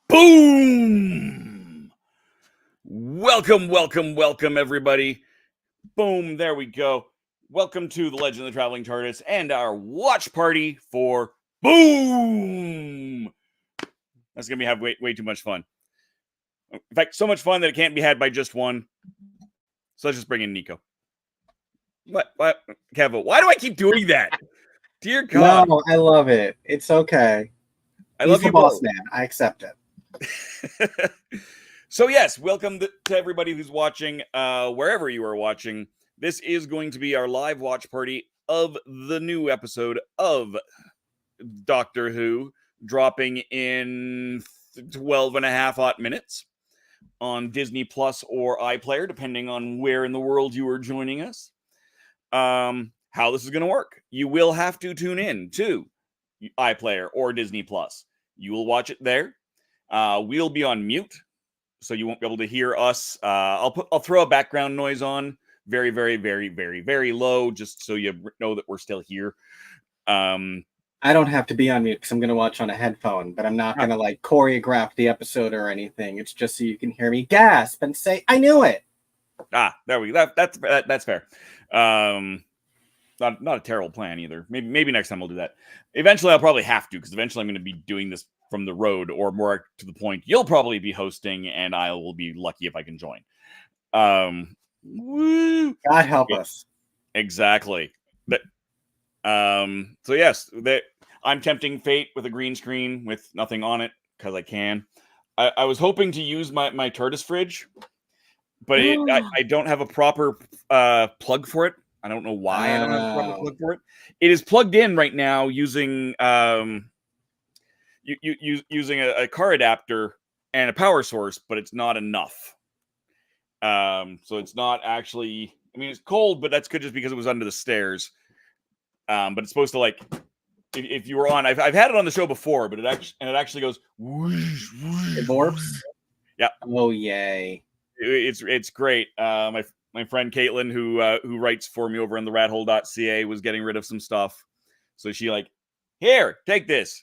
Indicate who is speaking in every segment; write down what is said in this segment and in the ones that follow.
Speaker 1: Boom! Welcome, everybody. Boom, there we go. Welcome to the Legend of the Traveling TARDIS and our watch party for Boom! That's going to have way too much fun. In fact, so much fun that it can't be had by just one. So let's just bring in Nico. What? Kevo, why do I keep doing that? Dear God.
Speaker 2: No, I love it. It's okay.
Speaker 1: I love you,
Speaker 2: boss man. I accept it.
Speaker 1: So yes, welcome to everybody who's watching, wherever you are watching. This is going to be our live watch party of the new episode of Doctor Who, dropping in 12 and a half hot minutes on Disney Plus or iPlayer, depending on where in the world you are joining us. How this is going to work. You will have to tune in to iPlayer or Disney Plus. You will watch it there. We'll be on mute, so you won't be able to hear us. I'll throw a background noise on, very low, just so you know that we're still here.
Speaker 2: I don't have to be on mute because I'm going to watch on a headphone, but I'm not going to like choreograph the episode or anything. It's just so you can hear me gasp and say, "I knew it."
Speaker 1: There we go. That's fair. Not a terrible plan either. Maybe next time we'll do that. Eventually, I'll probably have to, because eventually I'm going to be doing this from the road, or more to the point, you'll probably be hosting, and I will be lucky if I can join.
Speaker 2: Woo! God help us.
Speaker 1: Exactly. But so yes, I'm tempting fate with a green screen with nothing on it because I can. I was hoping to use my TARDIS fridge, but I don't have a proper plug for it. I don't know why I don't have a proper plug for it. It is plugged in right now using using a car adapter and a power source, but it's not enough. So it's not actually. I mean, it's cold, but that's good just because it was under the stairs. But it's supposed to, like, if you were on, I've had it on the show before, but it actually goes whoosh, whoosh.
Speaker 2: It warps.
Speaker 1: Yeah.
Speaker 2: Oh yay!
Speaker 1: It's great. My friend Caitlin, who writes for me over on TheRatHole.ca, was getting rid of some stuff, so she here, take this.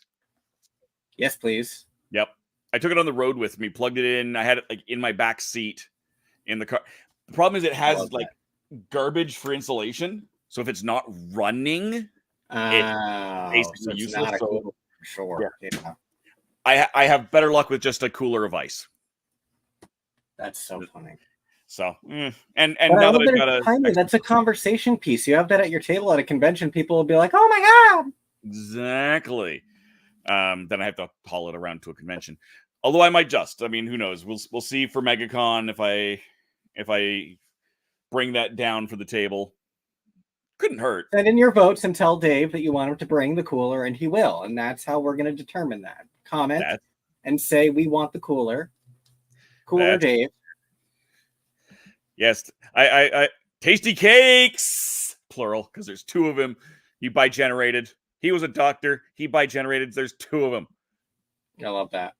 Speaker 2: Yes, please.
Speaker 1: Yep. I took it on the road with me, plugged it in. I had it in my back seat in the car. The problem is it has garbage for insulation. So if it's not running, it's basically useless.
Speaker 2: Not cool, for sure. Yeah.
Speaker 1: I have better luck with just a cooler of ice.
Speaker 2: That's so funny.
Speaker 1: So, and now that I've got
Speaker 2: that's a conversation piece. You have that at your table at a convention, people will be like, "Oh my God!"
Speaker 1: Exactly. then I have to haul it around to a convention. Although I might just. I mean, who knows? We'll see for MegaCon if I bring that down for the table. Couldn't hurt.
Speaker 2: Send in your votes and tell Dave that you want him to bring the cooler, and he will. And that's how we're going to determine that. Comment and say we want the cooler. Cooler Dave.
Speaker 1: Yes, I tasty cakes, plural, because there's 2 of him. He bi-generated. He was a doctor. He bi-generated. There's 2 of them.
Speaker 2: I love that.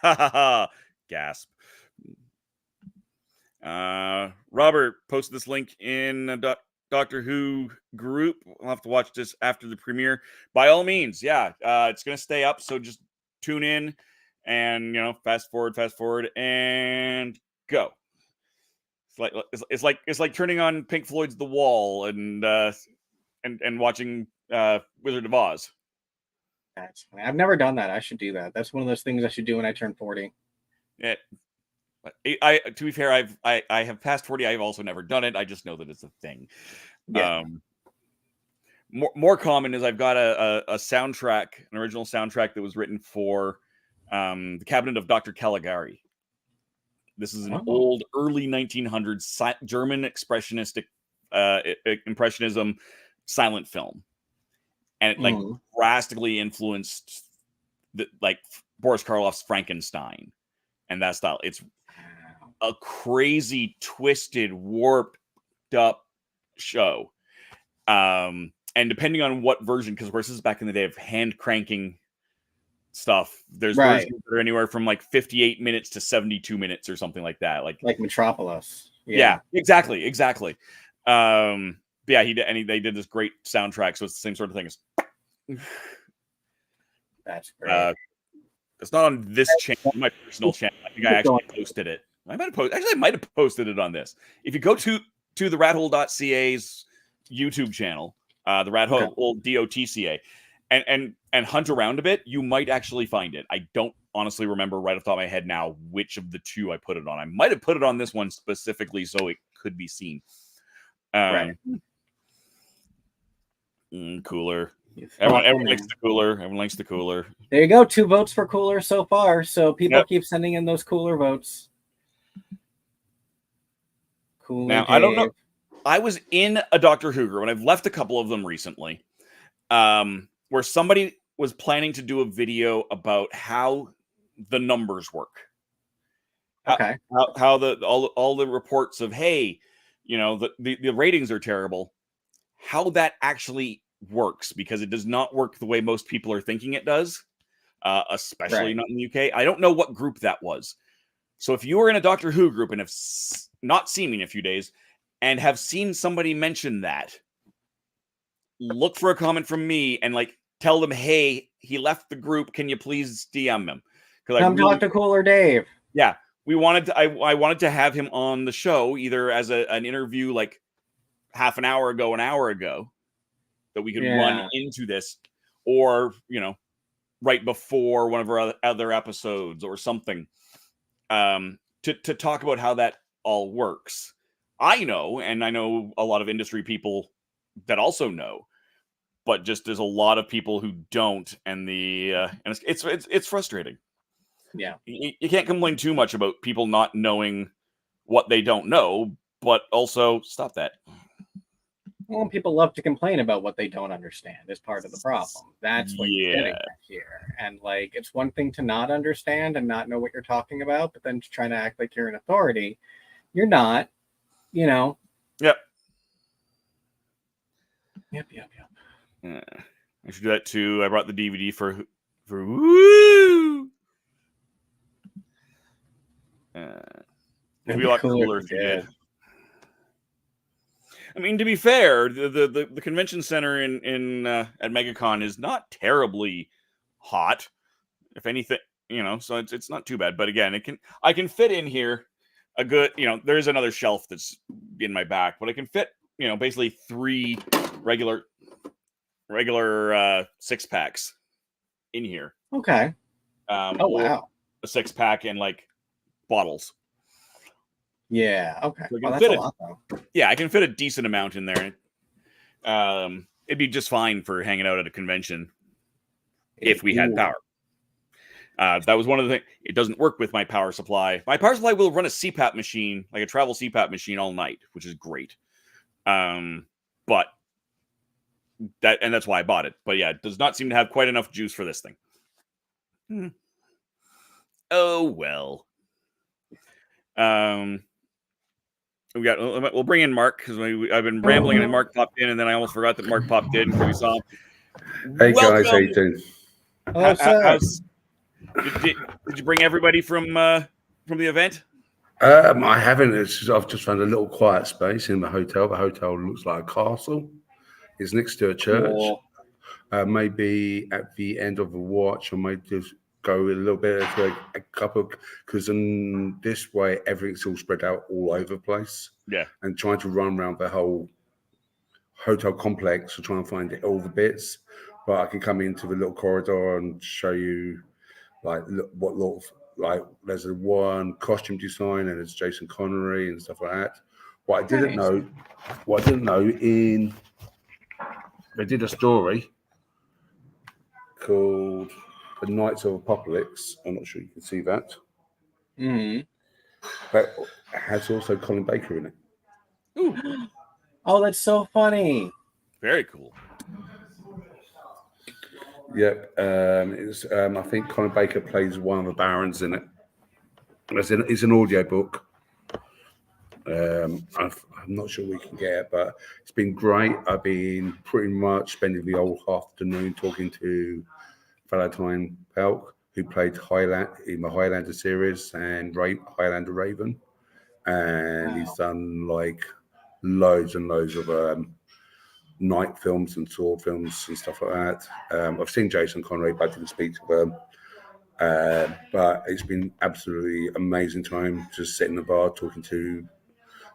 Speaker 1: Ha ha ha! Gasp. Robert posted this link in a Doctor Who group. We'll have to watch this after the premiere. By all means, yeah, it's gonna stay up. So just tune in and fast forward, and go. It's like turning on Pink Floyd's The Wall and watching Wizard of Oz.
Speaker 2: That's funny. I've never done that. I should do that. That's one of those things I should do when I turn 40.
Speaker 1: Yeah. To be fair, I have passed 40. I've also never done it. I just know that it's a thing. Yeah. More common is I've got a soundtrack, an original soundtrack that was written for the Cabinet of Dr. Caligari. This is an old, early 1900s German expressionistic impressionism silent film, and it drastically influenced Boris Karloff's Frankenstein and that style. It's a crazy, twisted, warped up show, and depending on what version, because of course this is back in the day of hand cranking stuff, there's versions that are anywhere from 58 minutes to 72 minutes or something like that, like
Speaker 2: Metropolis.
Speaker 1: Yeah, exactly. Yeah, they did this great soundtrack, so it's the same sort of thing as
Speaker 2: that's great.
Speaker 1: It's not on this channel, my personal channel. I think I actually posted it. I might have posted it on this. If you go to TheRatHole.ca's YouTube channel, the RatHole DOTCA, and hunt around a bit, you might actually find it. I don't honestly remember right off the top of my head now which of the 2 I put it on. I might have put it on this one specifically so it could be seen. Cooler. Everyone likes the cooler. Everyone likes the cooler.
Speaker 2: There you go. 2 votes for cooler so far. So people keep sending in those cooler votes. Cooler
Speaker 1: now,
Speaker 2: Dave.
Speaker 1: I don't know. I was in a Doctor Who group, and I've left a couple of them recently, where somebody was planning to do a video about how the numbers work.
Speaker 2: Okay.
Speaker 1: How all the reports of, hey, the ratings are terrible. How that actually works, because it does not work the way most people are thinking it does, especially not in the UK. I don't know what group that was. So if you are in a Doctor Who group and have not seen me in a few days and have seen somebody mention that, look for a comment from me and tell them, hey, he left the group. Can you please DM him?
Speaker 2: Come talk to Cooler Dave.
Speaker 1: Yeah, I wanted to have him on the show either as an interview half an hour ago, that we could run into this, or right before one of our other episodes or something, to talk about how that all works. I know, and I know a lot of industry people that also know, but just there's a lot of people who don't, and it's frustrating.
Speaker 2: Yeah,
Speaker 1: you can't complain too much about people not knowing what they don't know, but also stop that.
Speaker 2: Well, people love to complain about what they don't understand is part of the problem. That's what you're getting at here. And it's one thing to not understand and not know what you're talking about, but then to try to act like you're an authority. You're not, Yep.
Speaker 1: Yep.
Speaker 2: I
Speaker 1: should do that too. I brought the DVD for woo. It'd be a lot cooler if you did. I mean, to be fair, the convention center in at MegaCon is not terribly hot, if anything, so it's not too bad. But again, I can fit in here a good, there's another shelf that's in my back, but I can fit, basically 3 regular 6-packs in here.
Speaker 2: Okay. Wow.
Speaker 1: A 6-pack and bottles.
Speaker 2: Yeah. Okay.
Speaker 1: So that's a lot, though. Yeah, I can fit a decent amount in there. It'd be just fine for hanging out at a convention. if we had power. That was one of the things. It doesn't work with my power supply. My power supply will run a CPAP machine, like a travel CPAP machine, all night, which is great. But that's why I bought it. But yeah, it does not seem to have quite enough juice for this thing. Oh well. We'll bring in Mark because I've been rambling and Mark popped in, and then I almost forgot that Mark popped in because we saw him.
Speaker 3: Hey
Speaker 1: Welcome.
Speaker 3: guys, how you doing?
Speaker 1: Did you bring everybody from the event?
Speaker 3: I haven't. I've just found a little quiet space in the hotel. The hotel looks like a castle. It's next to a church.
Speaker 2: Cool.
Speaker 3: Maybe at the end of the watch, I might just go a little bit to a couple, because in this way everything's all spread out all over the place.
Speaker 1: Yeah.
Speaker 3: And trying to run around the whole hotel complex to try and find all the bits. But I can come into the little corridor and show you, like, there's a one costume design and it's Jason Connery and stuff like that. What I didn't know, they did a story called The Knights of Apocalypse. I'm not sure you can see that.
Speaker 2: Mm-hmm.
Speaker 3: But it has also Colin Baker in it.
Speaker 1: Ooh.
Speaker 2: Oh, that's so funny.
Speaker 1: Very cool.
Speaker 3: Yep. I think Colin Baker plays one of the barons in it. It's an audio book. I'm not sure we can get it, but it's been great. I've been pretty much spending the whole afternoon talking to Valentine Pelk, who played in the Highlander series and Highlander Raven. And he's done like loads and loads of night films and sword films and stuff like that. I've seen Jason Connery, but I didn't speak to them. But it's been absolutely amazing time just sitting in the bar talking to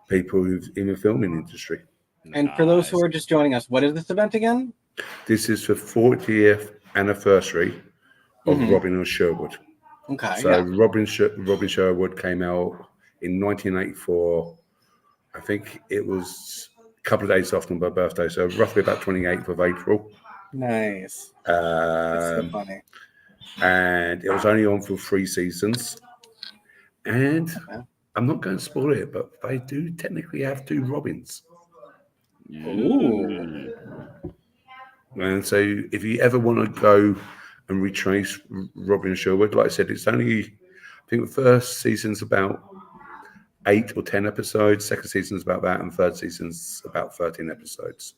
Speaker 3: people who've in the filming industry.
Speaker 2: And for those who are just joining us, what is this event again?
Speaker 3: This is the 40th anniversary of Robin of Sherwood.
Speaker 2: Okay.
Speaker 3: So Robin Sherwood came out in 1984. I think it was a couple of days after my birthday, so roughly about 28th of April.
Speaker 2: Nice. That's so funny.
Speaker 3: And it was only on for 3 seasons. And I'm not going to spoil it, but they do technically have 2 Robins.
Speaker 2: Ooh.
Speaker 3: And so if you ever want to go and retrace Robin Sherwood, like I said, it's only, I think the first season's about 8 or 10 episodes, second season's about that, and third season's about 13 episodes.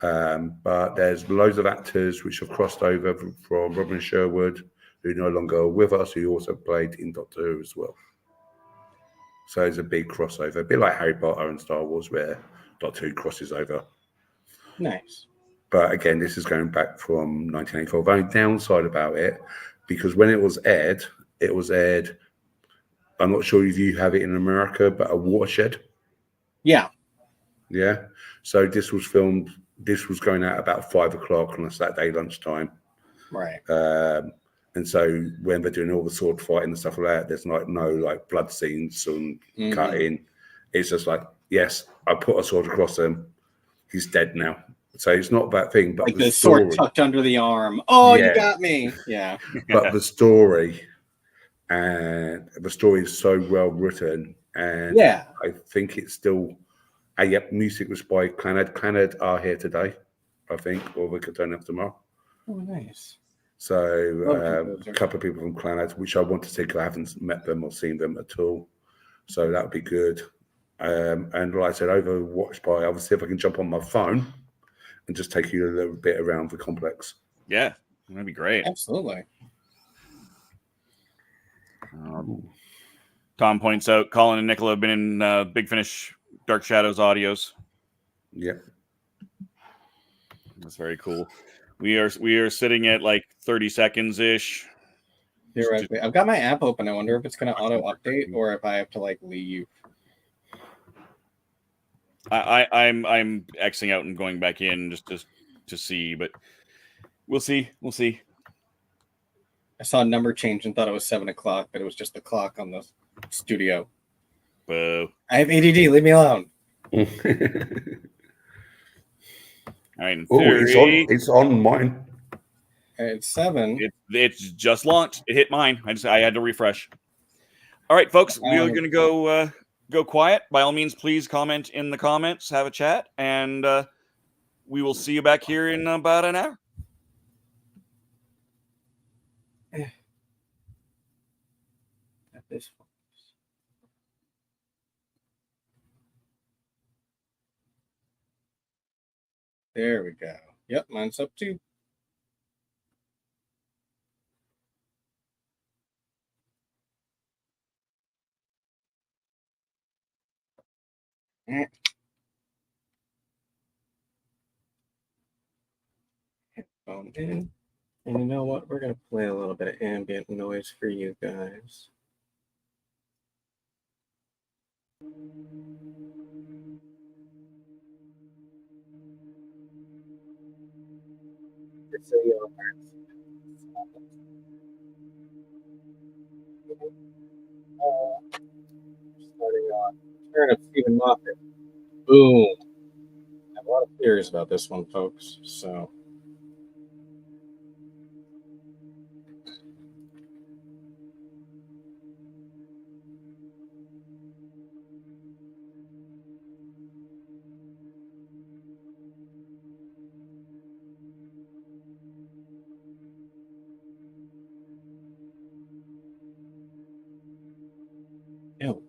Speaker 3: But there's loads of actors which have crossed over from Robin Sherwood, who no longer are with us, who also played in Doctor Who as well. So it's a big crossover, a bit like Harry Potter and Star Wars, where Doctor Who crosses over.
Speaker 2: Nice.
Speaker 3: But again, this is going back from 1984. The only downside about it, because when it was aired, I'm not sure if you have it in America, but a watershed.
Speaker 2: Yeah.
Speaker 3: Yeah. So this was going out about 5 o'clock on a Saturday lunchtime.
Speaker 2: Right.
Speaker 3: And so when they're doing all the sword fighting and stuff like that, there's no blood scenes and cutting. It's just like, yes, I put a sword across him. He's dead now. So it's not that thing, but
Speaker 2: like the sword tucked under the arm. Oh, yeah. You got me. Yeah.
Speaker 3: But the story is so well written, and I think it's still. Music was by Clannad. Clannad are here today, I think, or we could turn up tomorrow.
Speaker 2: Oh, nice.
Speaker 3: So a couple of people from Clannad, which I want to see because I haven't met them or seen them at all. So that would be good. And like I said, over Watch By, I'll see if I can jump on my phone and just take you a little bit around the complex.
Speaker 1: Yeah, that'd be great.
Speaker 2: Absolutely.
Speaker 1: Tom points out Colin and Nicola have been in Big Finish Dark Shadows audios.
Speaker 3: Yep.
Speaker 1: That's very cool. We are sitting at like 30 seconds ish.
Speaker 2: Theoretically, I've got my app open. I wonder if it's going to auto update or if I have to like leave.
Speaker 1: I'm Xing out and going back in just to see, but we'll see.
Speaker 2: I saw a number change and thought it was 7 o'clock, but it was just the clock on the studio.
Speaker 1: Boo.
Speaker 2: I have ADD. Leave me alone.
Speaker 1: All right.
Speaker 3: Oh, it's on mine.
Speaker 2: It's 7.
Speaker 1: It's just launched. It hit mine. I had to refresh. All right, folks, we are going to go quiet. By all means, please comment in the comments, have a chat, and we will see you back here in about an hour.
Speaker 2: At this point. There we go. Yep, mine's up too. Headphone in. And you know what? We're going to play a little bit of ambient noise for you guys. Just so you know. Starting on Return of Stephen Moffat. Boom. I have a lot of theories about this one, folks. So. Ew.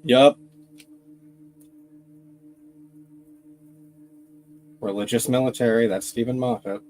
Speaker 2: Yup. Religious military, that's Stephen Moffat.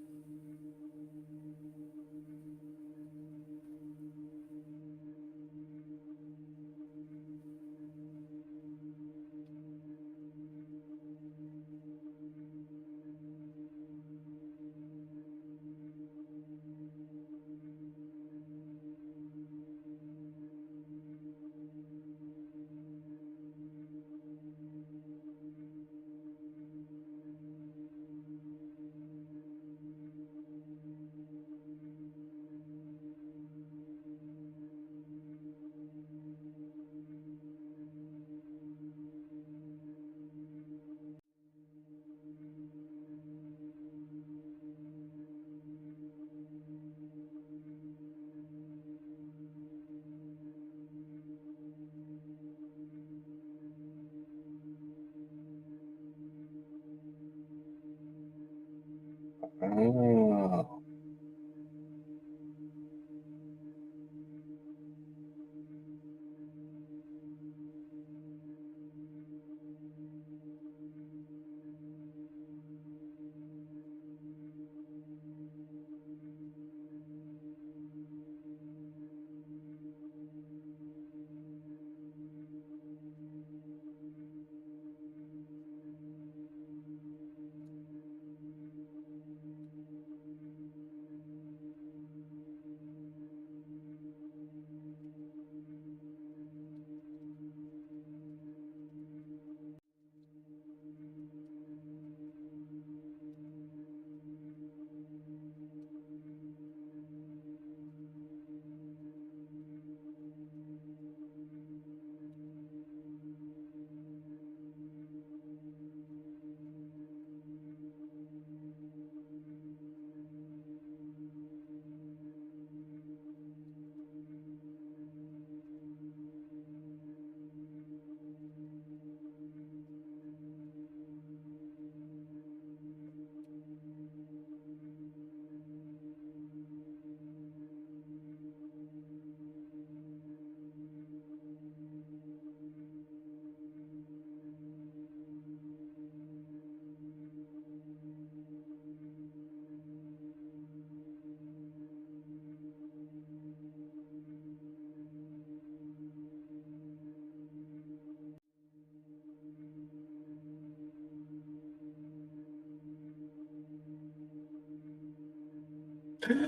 Speaker 2: Oh.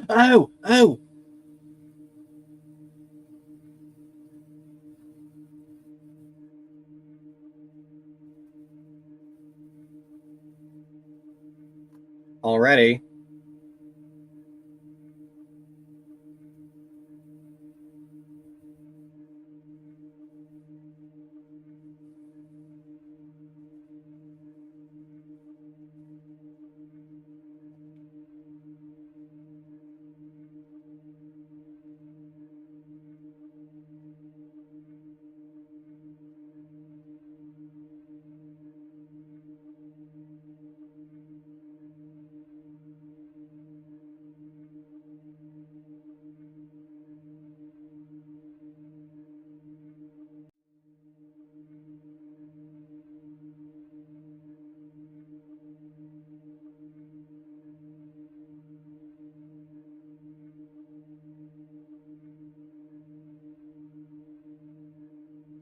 Speaker 2: Oh! Already.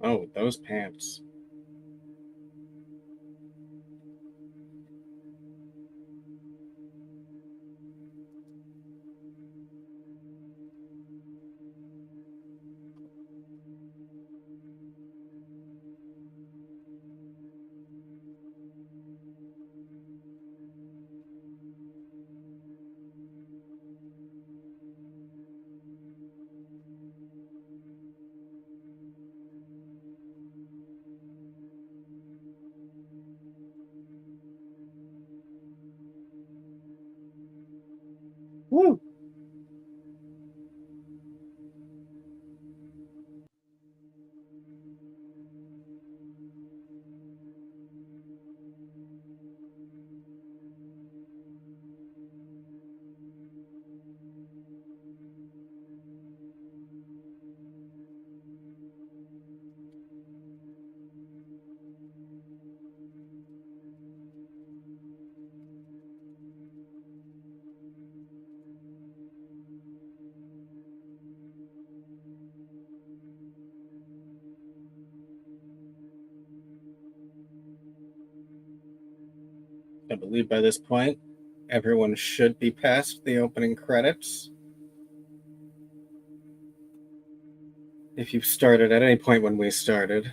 Speaker 2: Oh, those pants. Woo! I believe by this point, everyone should be past the opening credits. If you've started at any point when we started.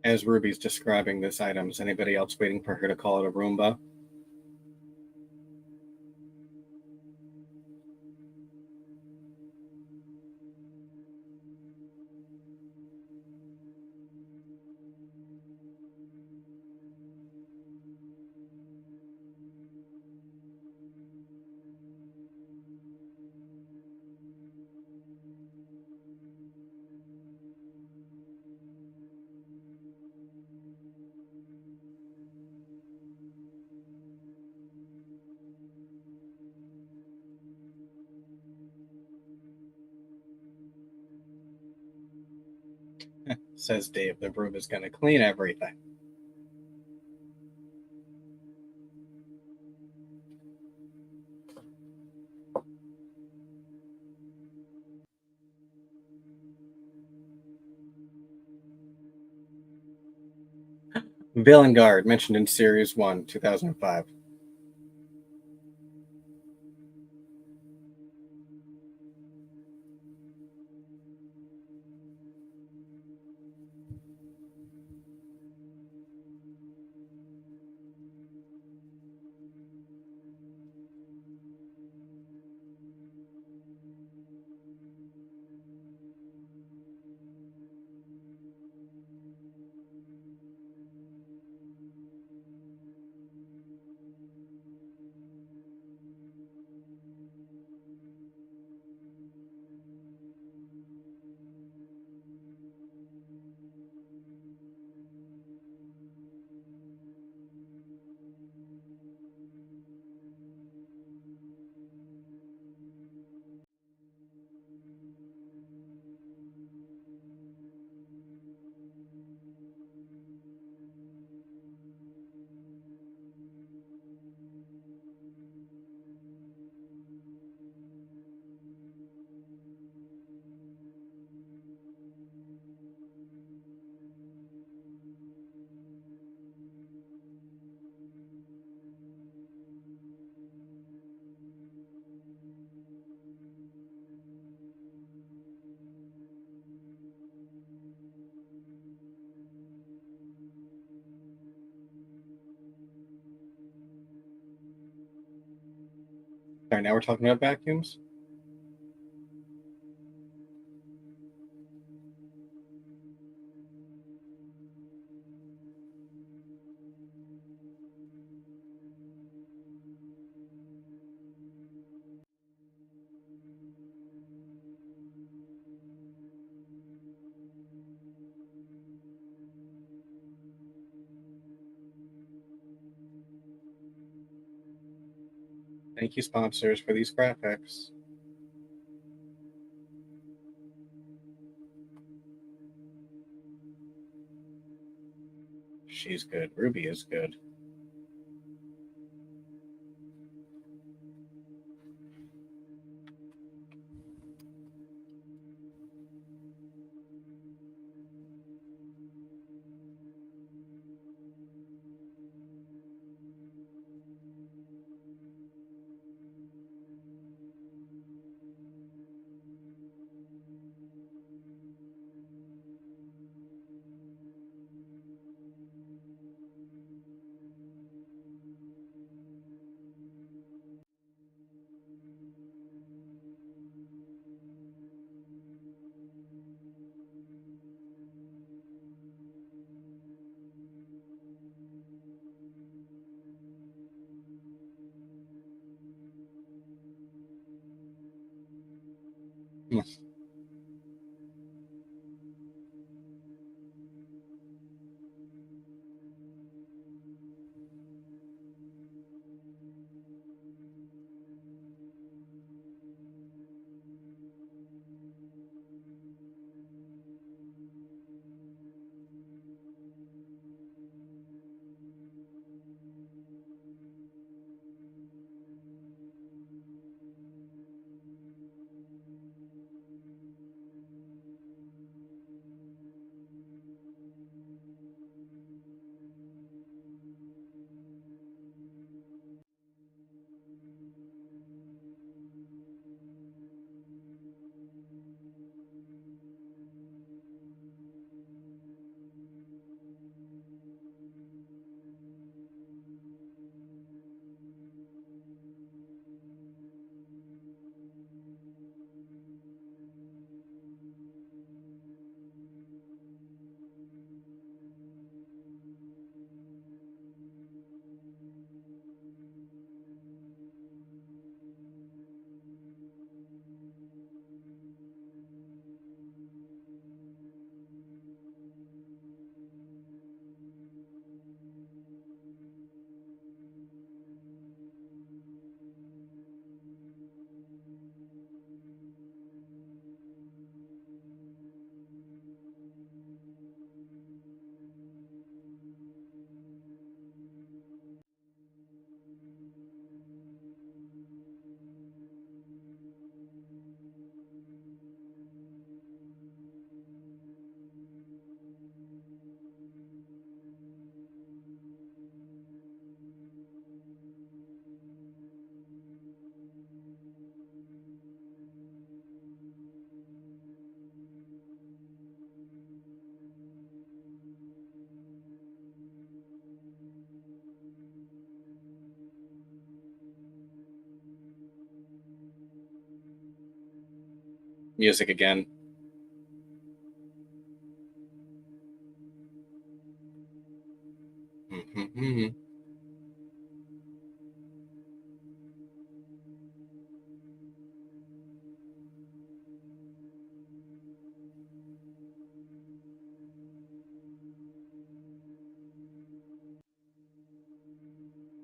Speaker 2: As Ruby's describing this item, is anybody else waiting for her to call it a Roomba? Says Dave, the broom is going to clean everything. Villain Guard, mentioned in Series 1, 2005. Sorry, now we're talking about vacuums? Thank you, sponsors, for these graphics. She's good. Ruby is good. Music again.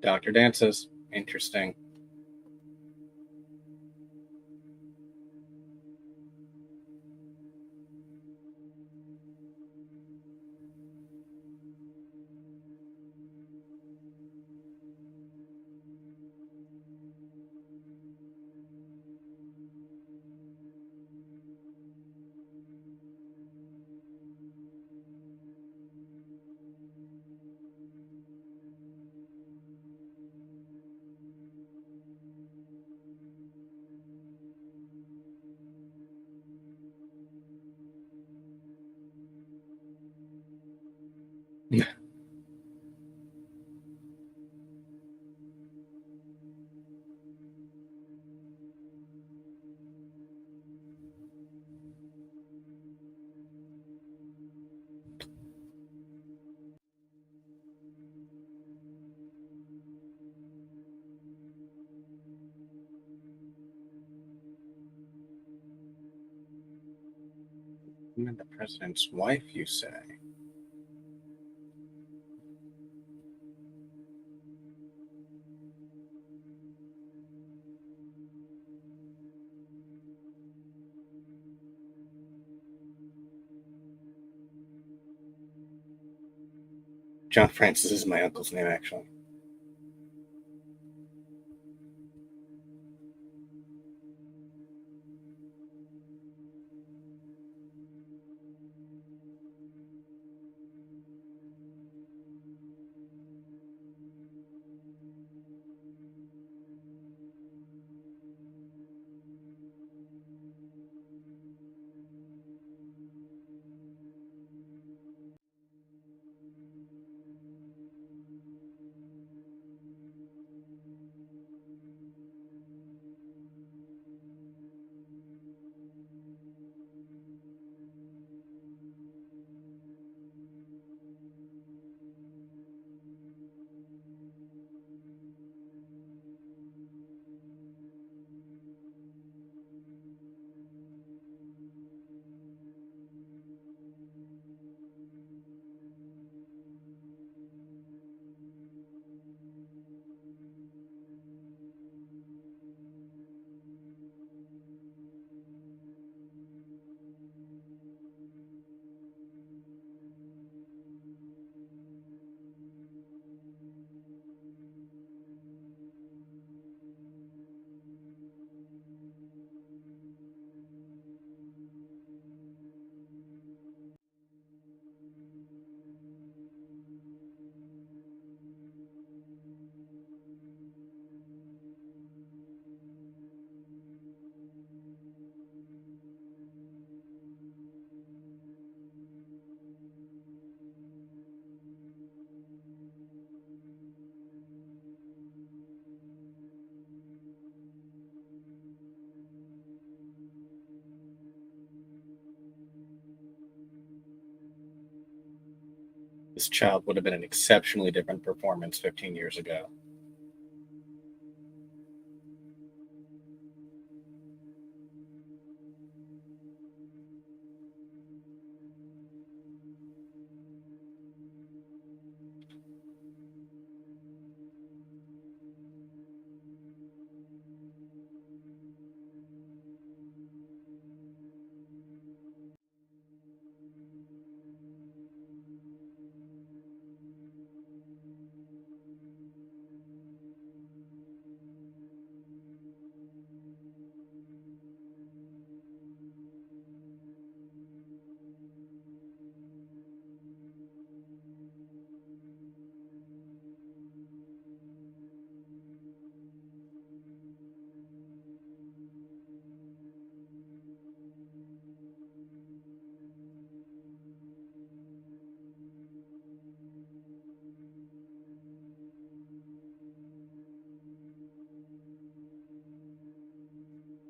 Speaker 2: Doctor dances. Interesting. I'm the president's wife, you say? John Francis is my uncle's name, actually. This child would have been an exceptionally different performance 15 years ago.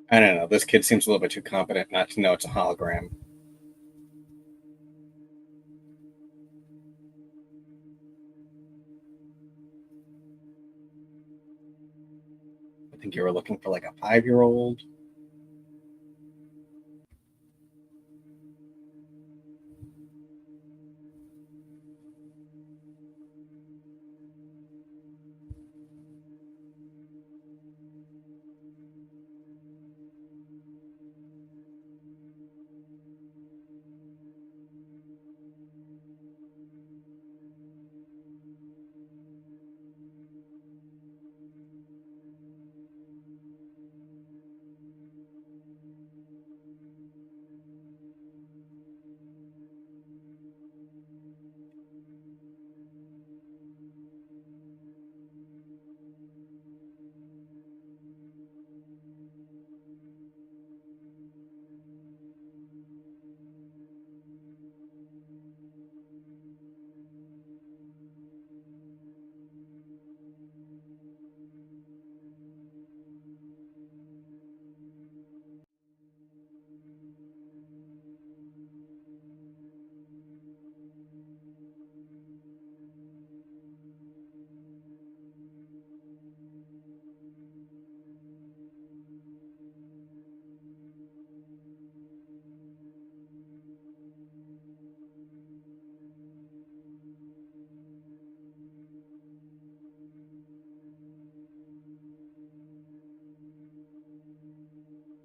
Speaker 2: I don't know. This kid seems a little bit too competent not to know it's a hologram. I think you were looking for like a 5-year-old.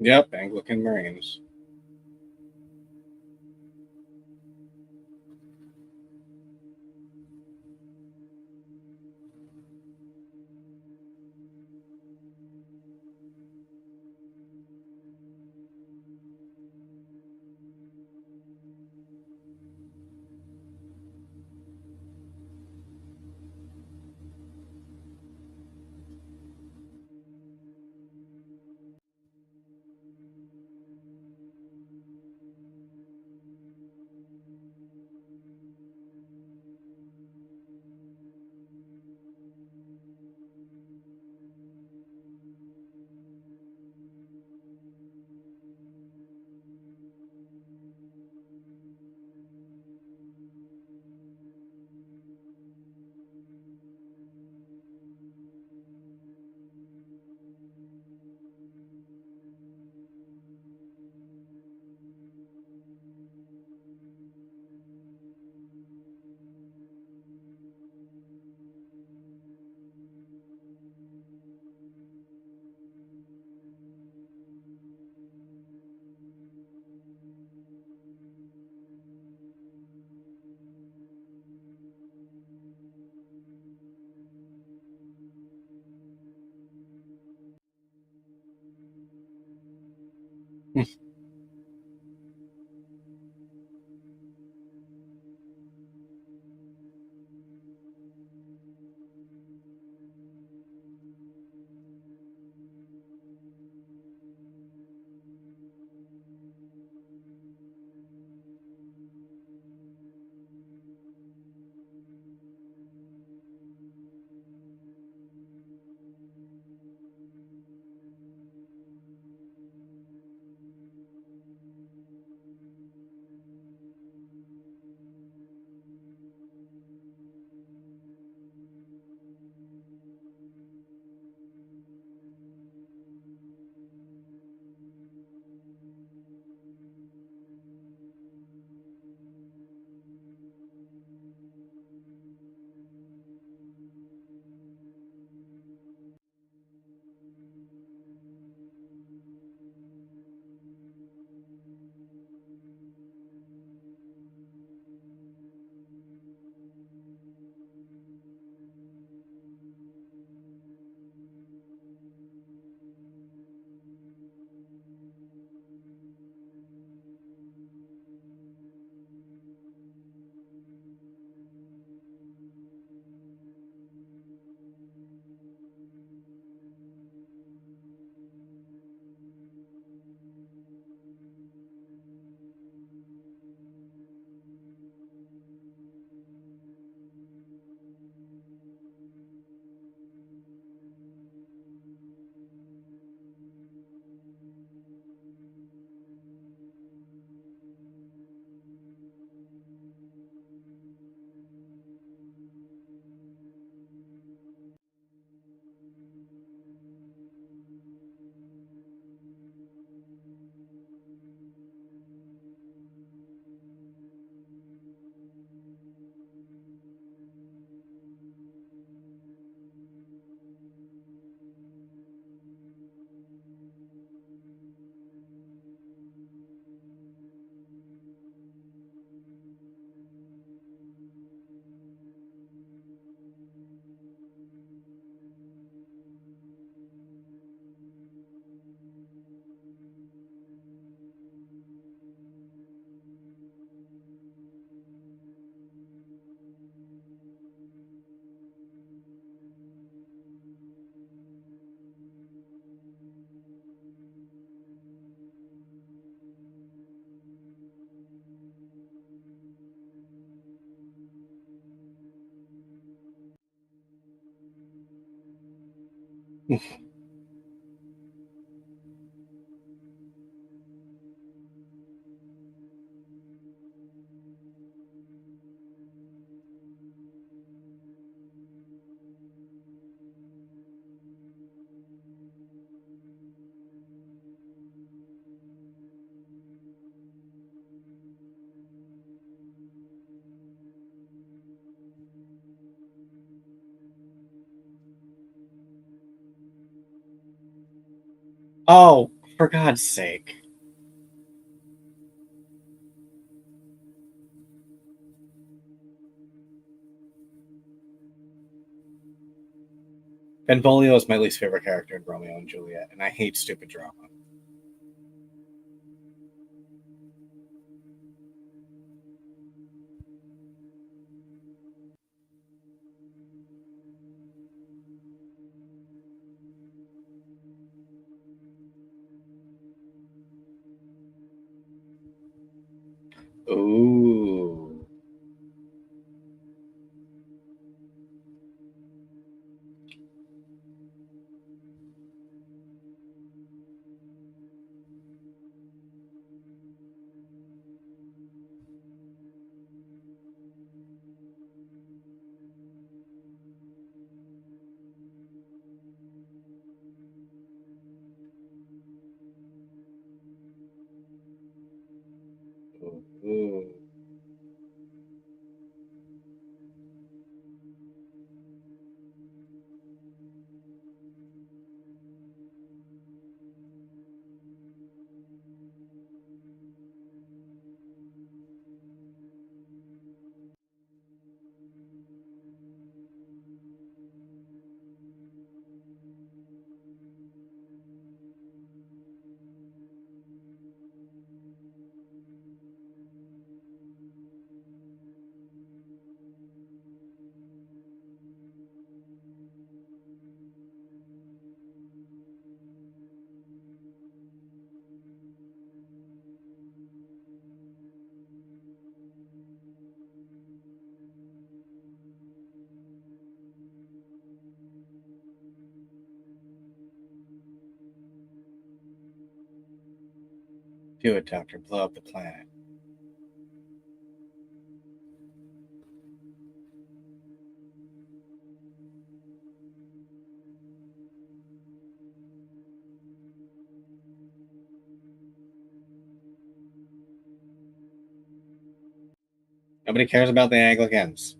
Speaker 2: Yep, Anglican Marines. Oh, For God's sake. Benvolio is my least favorite character in Romeo and Juliet, and I hate stupid drama. Ooh. Ooh. Do it, Doctor. Blow up the planet. Nobody cares about the Anglicans.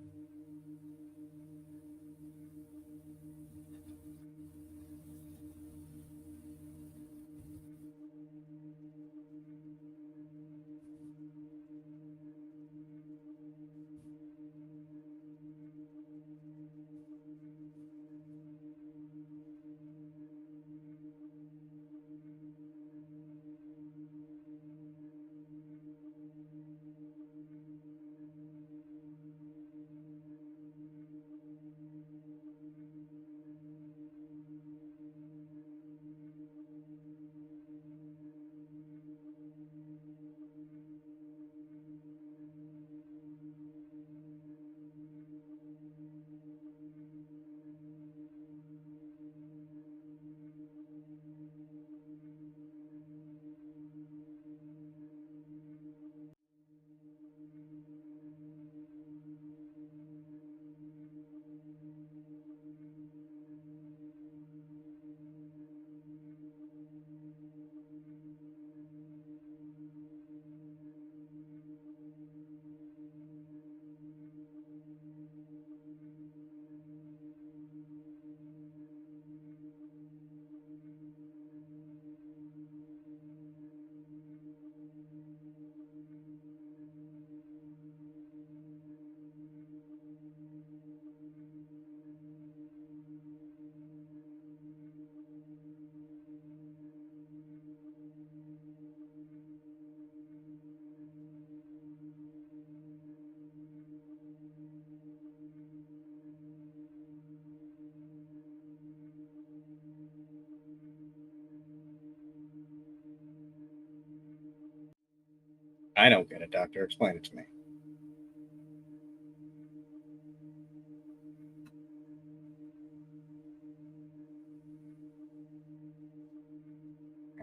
Speaker 2: I don't get it, Doctor. Explain it to me.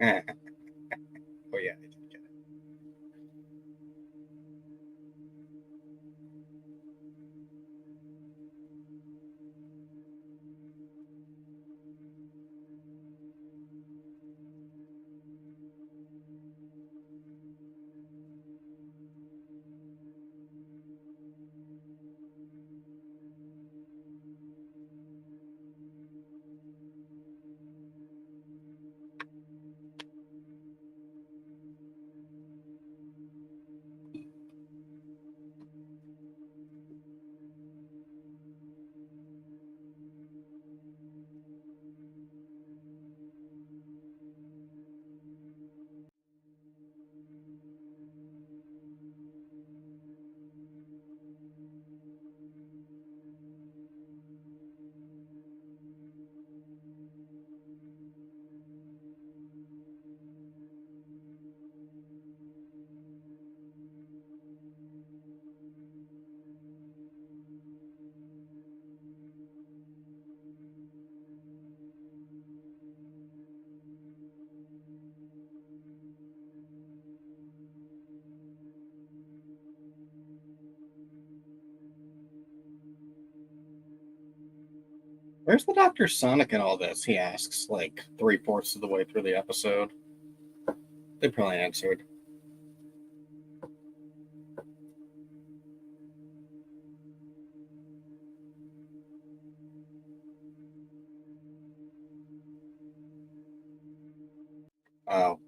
Speaker 2: Oh, yeah. I didn't get it. Where's the Dr. Sonic in all this? He asks, like 3/4 of the way through the episode. They probably answered. Oh.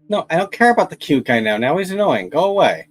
Speaker 2: No, I don't care about the cute guy now. Now he's annoying. Go away.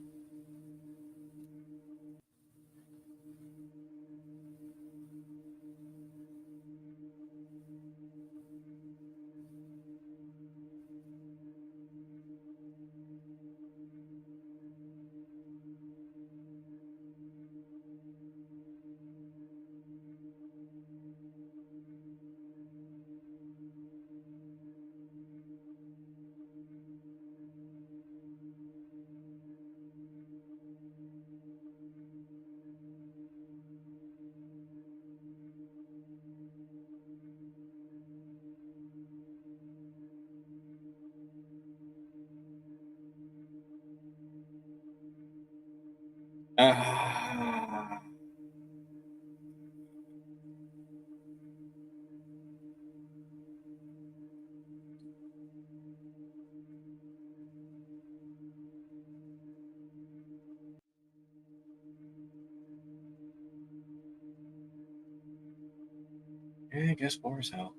Speaker 2: I guess bored as hell.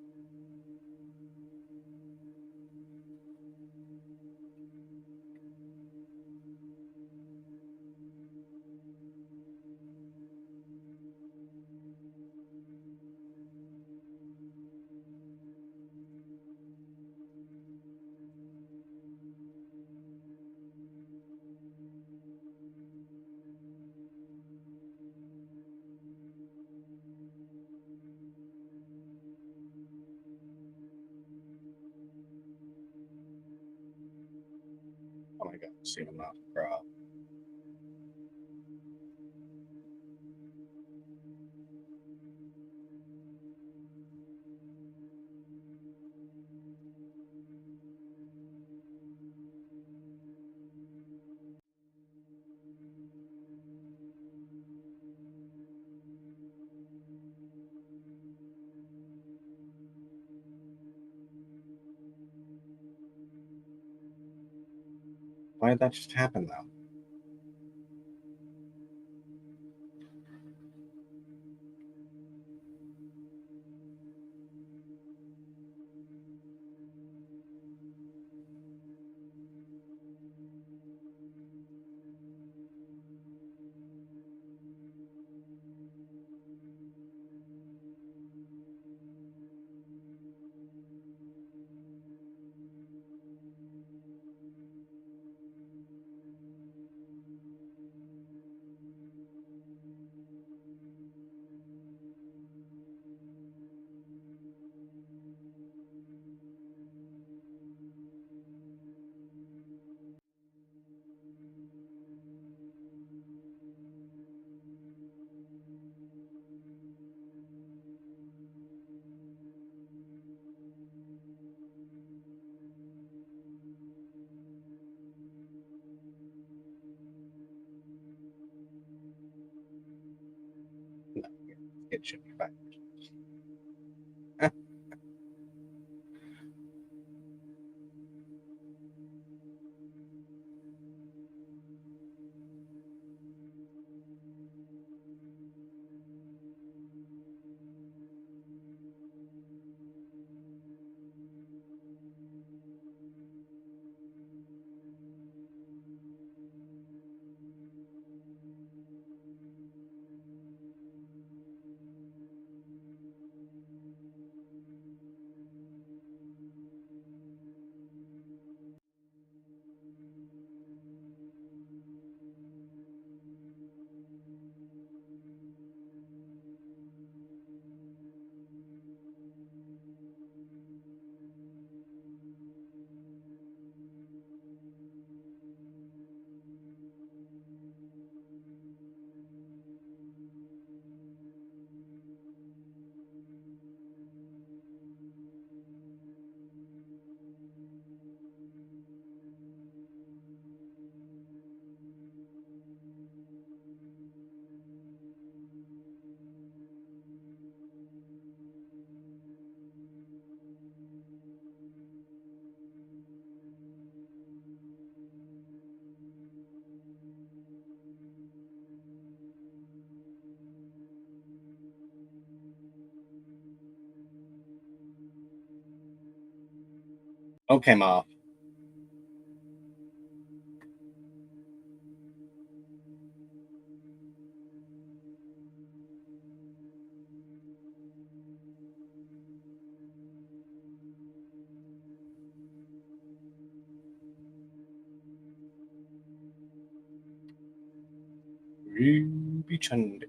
Speaker 2: Oh my god, see him off, bro. Why did that just happen, though? No, it should be fine. Okay, Ma. Ruby Chunde.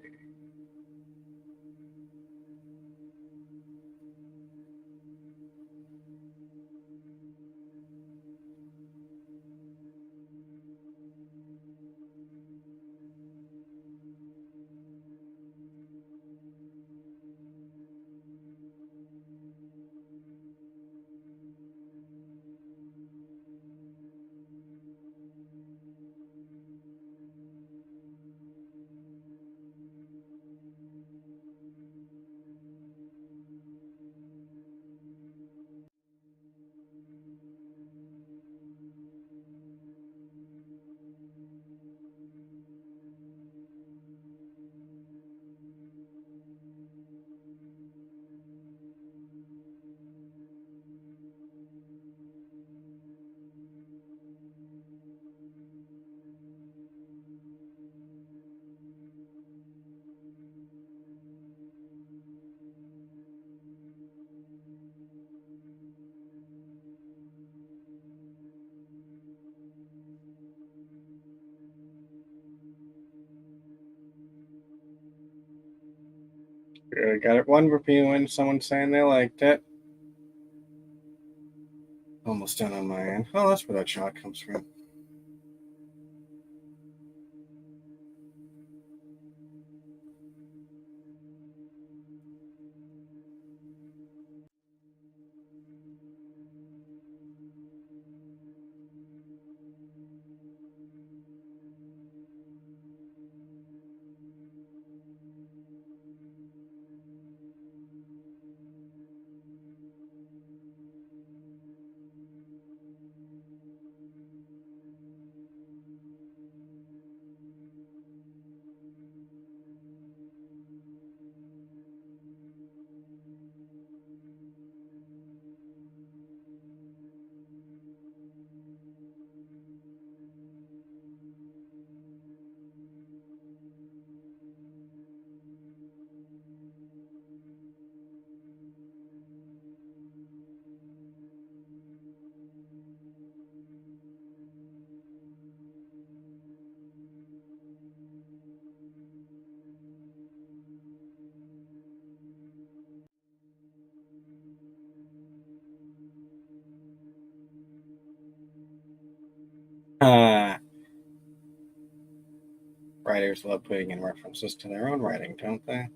Speaker 2: Got it. One review and someone saying they liked it. Almost done on my end. Oh, that's where that shot comes from. Writers love putting in references to their own writing, don't they?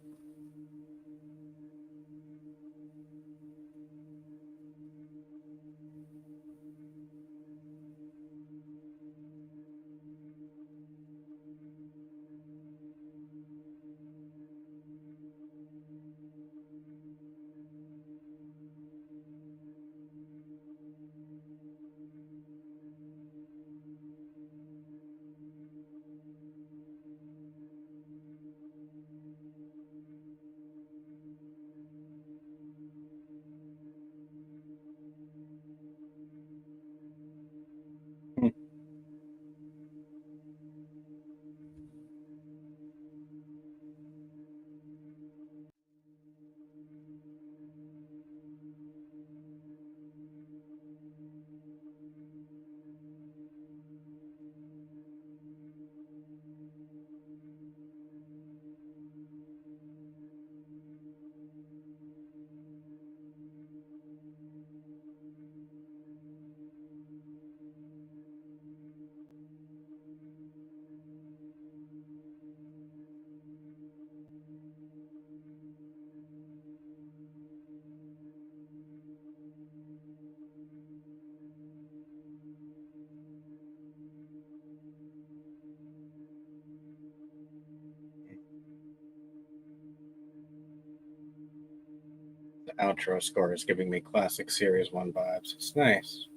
Speaker 2: The outro score is giving me classic Series 1 vibes. It's nice.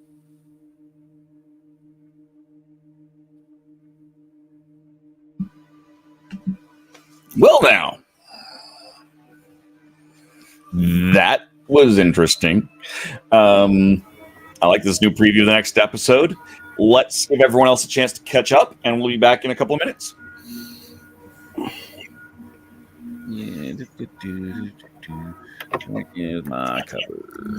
Speaker 1: Well, now, that was interesting. I like this new preview of the next episode. Let's give everyone else a chance to catch up, and we'll be back in a couple of minutes. Yeah. Where is my cover?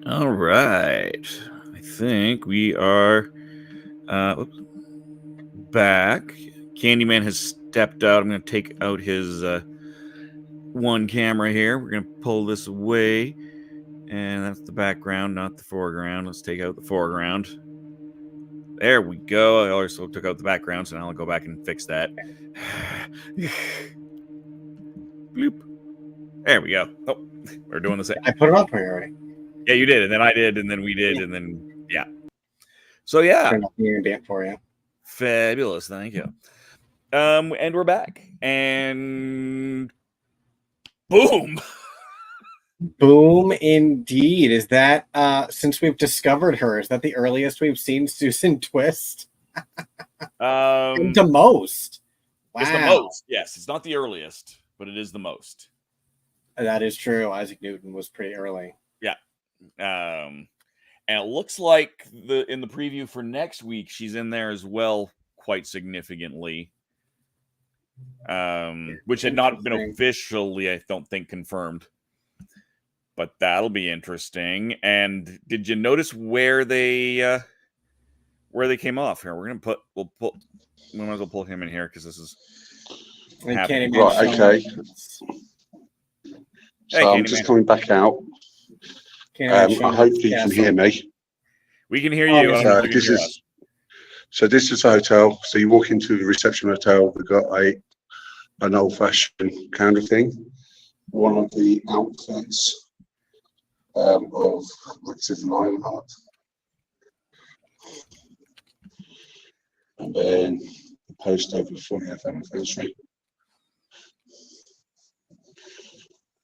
Speaker 1: All right. I think we are back. Candyman has stepped out. I'm going to take out his one camera here. We're going to pull this away. And that's the background, not the foreground. Let's take out the foreground. There we go. I also took out the background, so now I'll go back and fix that. Bloop. There we go. Oh, we're doing the same.
Speaker 2: I put it on for you already.
Speaker 1: Yeah, you did, and then I did, and then we did, and then yeah. So yeah,
Speaker 2: Turn off the ambient for you.
Speaker 1: fabulous. Thank you. And we're back, and boom.
Speaker 2: Boom, indeed. Is that since we've discovered her? Is that the earliest we've seen Susan Twist? The most. Wow,
Speaker 1: It's the most. Yes, it's not the earliest, but it is the most.
Speaker 2: That is true. Isaac Newton was pretty early.
Speaker 1: Yeah. And it looks like in the preview for next week, she's in there as well, quite significantly. Which had not been officially, I don't think, confirmed. But that'll be interesting. And did you notice where they came off here? We might as well pull him in here because this is happening.
Speaker 3: Right, okay. So I'm just coming back out. I hope you can hear me.
Speaker 1: We can hear you.
Speaker 3: So this is a hotel. So you walk into the reception hotel. We've got an old-fashioned kind of thing. One of the outfits of Risse from Ironheart. And then the post over 40th anniversary.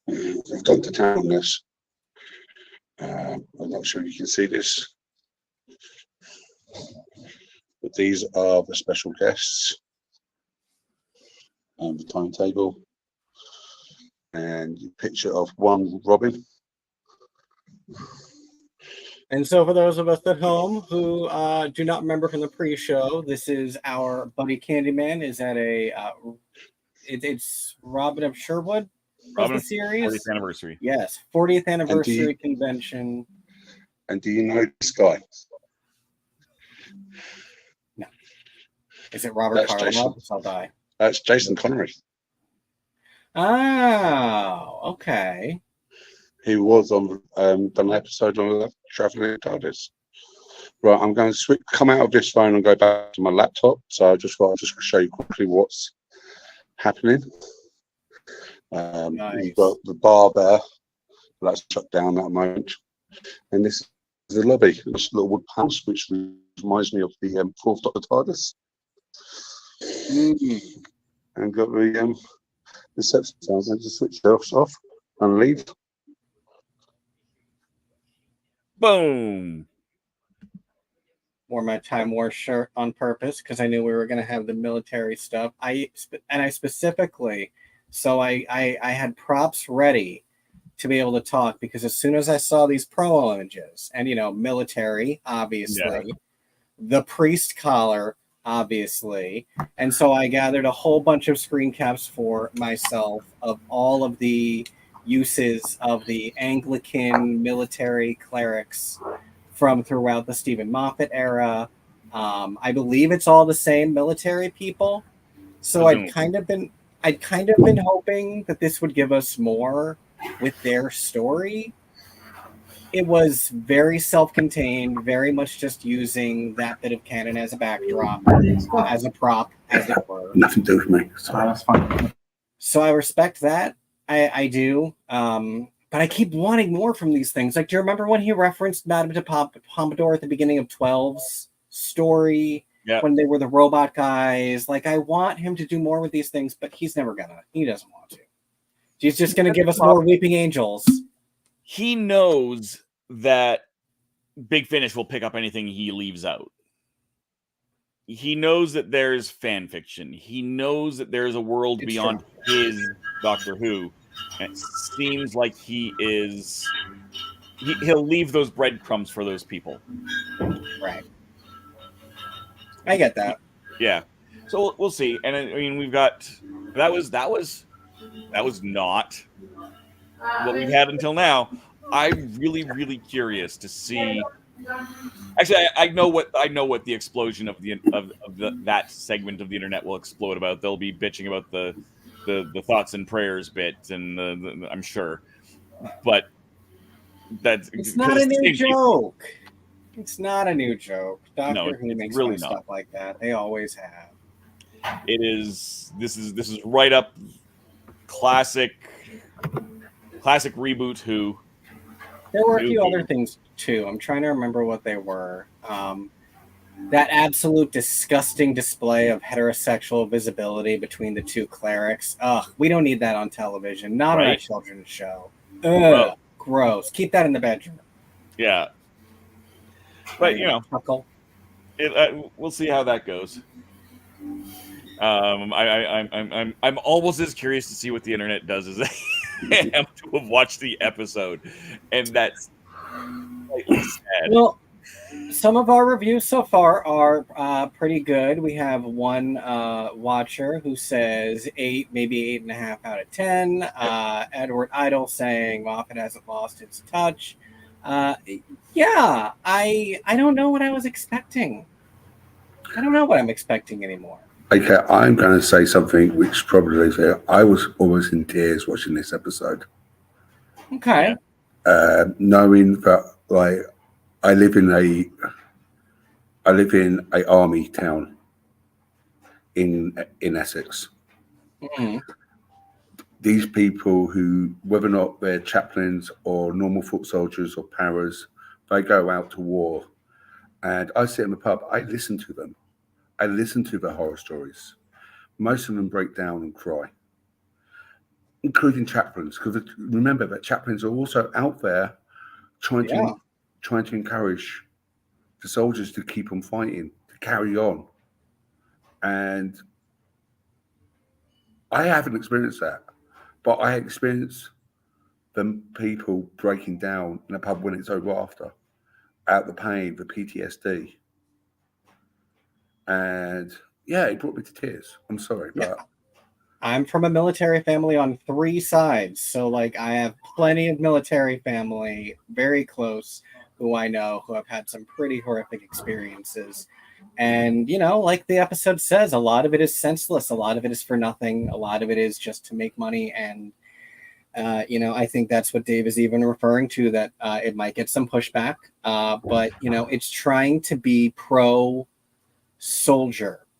Speaker 3: I've gone to town on this. I'm not sure you can see this. But these are the special guests. And the timetable. And a picture of one Robin.
Speaker 2: And so for those of us at home who do not remember from the pre-show, this is our buddy Candyman is at it's Robin of Sherwood.
Speaker 1: Robin
Speaker 2: the series
Speaker 1: 40th anniversary.
Speaker 2: Yes, 40th anniversary convention.
Speaker 3: And do you know this guy?
Speaker 2: No. Is it Robert Carlyle? I'll die.
Speaker 3: That's Jason Connery.
Speaker 2: Oh, okay.
Speaker 3: He was on done an episode on Traveling TARDIS. Right, I'm going to come out of this phone and go back to my laptop. So I just thought I'll just show you quickly what's happening.
Speaker 2: Nice.
Speaker 3: You've got the bar there. That's shut down at the moment. And this is the lobby. This little wood house, which reminds me of the fourth Doctor TARDIS. And got the reception sounds. And just switch it off and leave.
Speaker 1: Boom.
Speaker 2: Wore my Time War shirt on purpose because I knew we were going to have the military stuff. I specifically, so I had props ready to be able to talk because as soon as I saw these promo images and military, obviously, the priest collar, obviously, and so I gathered a whole bunch of screen caps for myself of all of the uses of the Anglican military clerics from throughout the Stephen Moffat era. I believe it's all the same military people. So I'd kind of been hoping that this would give us more with their story. It was very self-contained, very much just using that bit of canon as a backdrop, as a prop, as it were.
Speaker 3: Nothing to do with me. So
Speaker 2: that's fine. So I respect that. I do. But I keep wanting more from these things. Like, do you remember when he referenced Madame de Pompadour at the beginning of 12's story?
Speaker 1: Yeah.
Speaker 2: When they were the robot guys? Like, I want him to do more with these things, but he's never gonna. He doesn't want to. He's just gonna give us more Weeping Angels.
Speaker 1: He knows that Big Finish will pick up anything he leaves out. He knows that there's fan fiction. He knows that there's a world beyond his Doctor Who. And it seems like he'll leave those breadcrumbs for those people.
Speaker 2: Right. I get that.
Speaker 1: Yeah. So we'll see. And I mean, we've got that was not what we've had until now. I'm really, really curious to see. Actually, I know what the explosion of that segment of the internet will explode about. They'll be bitching about the thoughts and prayers bit, and I'm sure, but
Speaker 2: it's not a new joke. It's not a new joke. Doctor Who makes really stuff like that. They always have.
Speaker 1: It is. This is right up classic classic reboot Who.
Speaker 2: There were a
Speaker 1: New
Speaker 2: few
Speaker 1: Who.
Speaker 2: other things too. I'm trying to remember what they were. That absolute disgusting display of heterosexual visibility between the two clerics. Ugh, we don't need that on television. Not on a
Speaker 1: Right?
Speaker 2: children's show.
Speaker 1: Well,
Speaker 2: Ugh, gross. Keep that in the bedroom.
Speaker 1: yeah. But you know,
Speaker 2: chuckle.
Speaker 1: we'll see how that goes. I'm almost as curious to see what the internet does as I am to have watched the episode, and that's slightly sad.
Speaker 2: Well, some of our reviews so far are pretty good. We have one watcher who says 8, maybe 8.5 out of 10. Edward Idle saying Moffat hasn't lost its touch. Yeah, I don't know what I was expecting. I don't know what I'm expecting anymore.
Speaker 3: Okay, I'm going to say something which probably is fair. I was almost in tears watching this episode.
Speaker 2: Okay.
Speaker 3: Knowing that, like, I live in a army town in Essex.
Speaker 2: Mm-hmm.
Speaker 3: These people who, whether or not they're chaplains or normal foot soldiers or paras, they go out to war. And I sit in the pub, I listen to them. I listen to the horror stories. Most of them break down and cry, including chaplains. Because remember that chaplains are also out there trying to encourage the soldiers to keep on fighting, to carry on. And I haven't experienced that, but I experienced the people breaking down in a pub when it's over after, out the pain, the PTSD. And yeah, it brought me to tears. I'm sorry, but
Speaker 2: I'm from a military family on 3 sides. So, like, I have plenty of military family, very close, who I know, who have had some pretty horrific experiences. And, you know, like the episode says, a lot of it is senseless. A lot of it is for nothing. A lot of it is just to make money. And, you know, I think that's what Dave is even referring to, that it might get some pushback. But, you know, it's trying to be pro-soldier,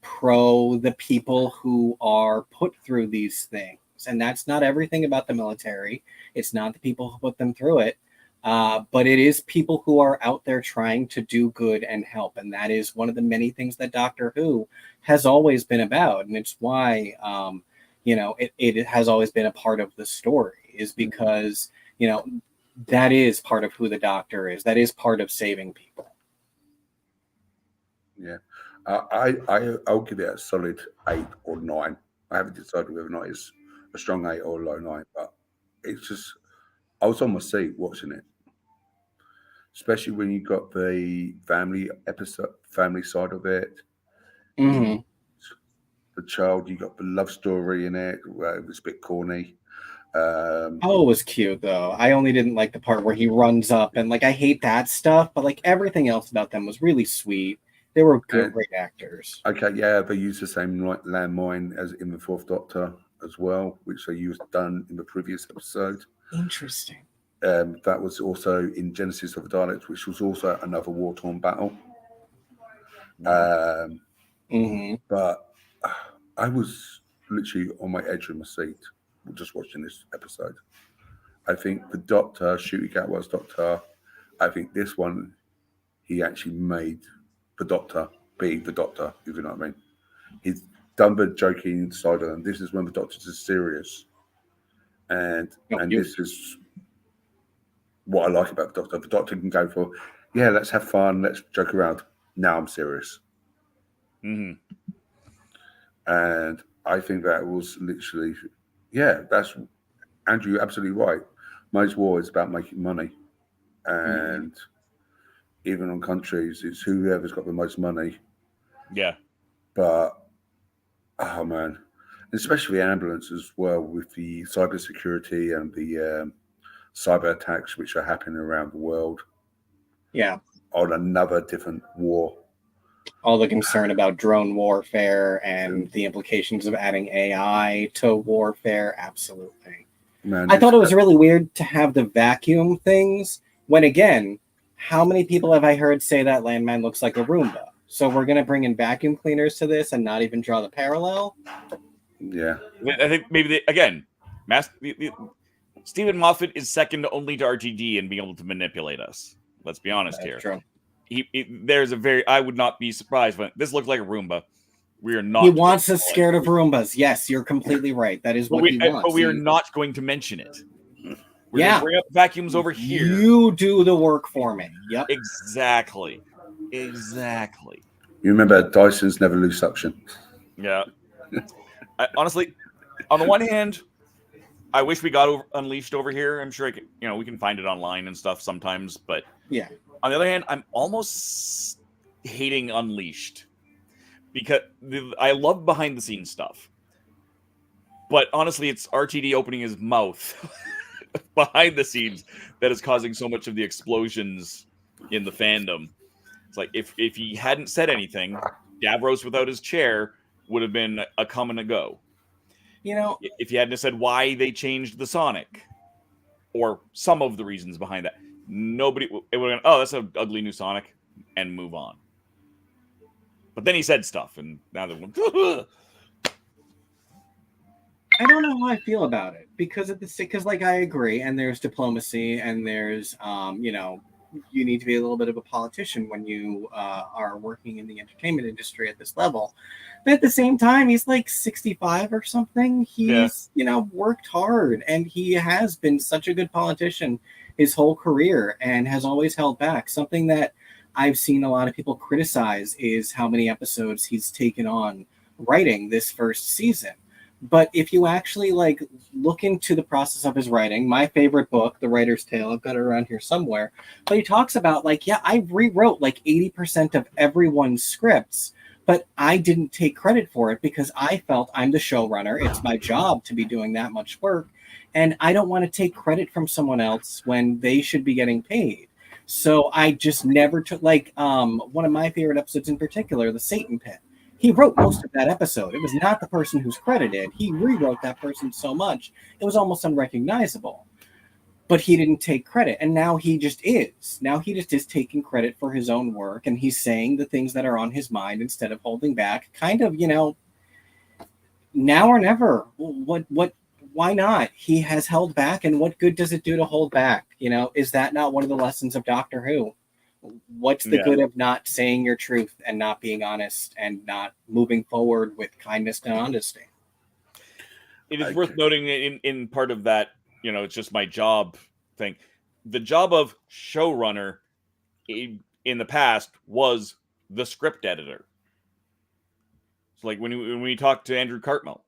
Speaker 2: pro the people who are put through these things. And that's not everything about the military. It's not the people who put them through it. But it is people who are out there trying to do good and help. And that is one of the many things that Doctor Who has always been about. And it's why, you know, it has always been a part of the story, is because, you know, that is part of who the Doctor is. That is part of saving people.
Speaker 3: yeah. I'll give it a solid 8 or 9. I haven't decided whether or not it's a strong 8 or a low 9, but it's just, I was on my seat watching it, especially when you got the family side of it.
Speaker 2: Mm-hmm.
Speaker 3: The child, you got the love story in it. It was a bit corny.
Speaker 2: Oh, it was cute though. I only didn't like the part where he runs up, and like I hate that stuff, but like everything else about them was really sweet. They were good, great actors.
Speaker 3: Okay, yeah, they used the same landmine as in the 4th Doctor as well, which they used done in the previous episode.
Speaker 2: Interesting.
Speaker 3: That was also in Genesis of the Daleks, which was also another war-torn battle. But I was literally on my edge of my seat just watching this episode. I think the Doctor, Ncuti Gatwa's Doctor, I think this one, he actually made the Doctor be the Doctor, if you know what I mean. He's done the joking side of them. This is when the Doctor's is serious. And this is what I like about the Doctor. The Doctor can go for, yeah, let's have fun, let's joke around. Now I'm serious.
Speaker 1: Mm-hmm.
Speaker 3: And I think that was literally, yeah, that's, Andrew, you're absolutely right. Most war is about making money. And even on countries, it's whoever's got the most money.
Speaker 1: Yeah.
Speaker 3: But, oh man, especially ambulance as well, with the cybersecurity and the cyber attacks which are happening around the world.
Speaker 2: Yeah.
Speaker 3: On another different war.
Speaker 2: All the concern about drone warfare and the implications of adding AI to warfare. Absolutely.
Speaker 3: Man,
Speaker 2: I thought it was really weird to have the vacuum things when, again, how many people have I heard say that landmine looks like a Roomba? So we're going to bring in vacuum cleaners to this and not even draw the parallel?
Speaker 3: Yeah.
Speaker 1: I think maybe, again, Stephen Moffat is second only to RTD in being able to manipulate us. Let's be honest here.
Speaker 2: True.
Speaker 1: I would not be surprised when this looked like a Roomba. We are not.
Speaker 2: He wants us scared of Roombas. Yes, you're completely right. That is what he wants.
Speaker 1: But we are not going to mention it. We're going to bring up vacuums over here.
Speaker 2: You do the work for me. Yep.
Speaker 1: Exactly. You
Speaker 3: remember Dyson's never lose suction.
Speaker 1: Yeah. Honestly, on the one hand, I wish we got Unleashed over here. I'm sure we can find it online and stuff sometimes, but
Speaker 2: yeah.
Speaker 1: On the other hand, I'm almost hating Unleashed because I love behind the scenes stuff. But honestly, it's RTD opening his mouth behind the scenes that is causing so much of the explosions in the fandom. It's like if he hadn't said anything, Davros without his chair would have been a come and a go. If he hadn't said why they changed the Sonic or some of the reasons behind that, nobody it would have gone, oh, that's an ugly new Sonic, and move on. But then he said stuff, and now they're going,
Speaker 2: I don't know how I feel about it because I agree, and there's diplomacy, and there's you need to be a little bit of a politician when you are working in the entertainment industry at this level. But at the same time, he's like 65 or something. He's worked hard, and he has been such a good politician his whole career and has always held back. Something that I've seen a lot of people criticize is how many episodes he's taken on writing this first season. But if you actually look into the process of his writing, my favorite book, The Writer's Tale, I've got it around here somewhere, but he talks about I rewrote 80% of everyone's scripts, but I didn't take credit for it because I felt I'm the showrunner. It's my job to be doing that much work. And I don't want to take credit from someone else when they should be getting paid. So I just never took one of my favorite episodes in particular, The Satan Pit. He wrote most of that episode. It was not the person who's credited. He rewrote that person so much, it was almost unrecognizable. But he didn't take credit. And now he just is. Now he just is taking credit for his own work. And he's saying the things that are on his mind instead of holding back. Kind of, now or never. Why not? He has held back. And what good does it do to hold back? Is that not one of the lessons of Doctor Who? What's the good of not saying your truth and not being honest and not moving forward with kindness and honesty?
Speaker 1: It is worth noting in part of that, it's just my job thing. The job of showrunner in the past was the script editor. So when we talked to Andrew Cartmel,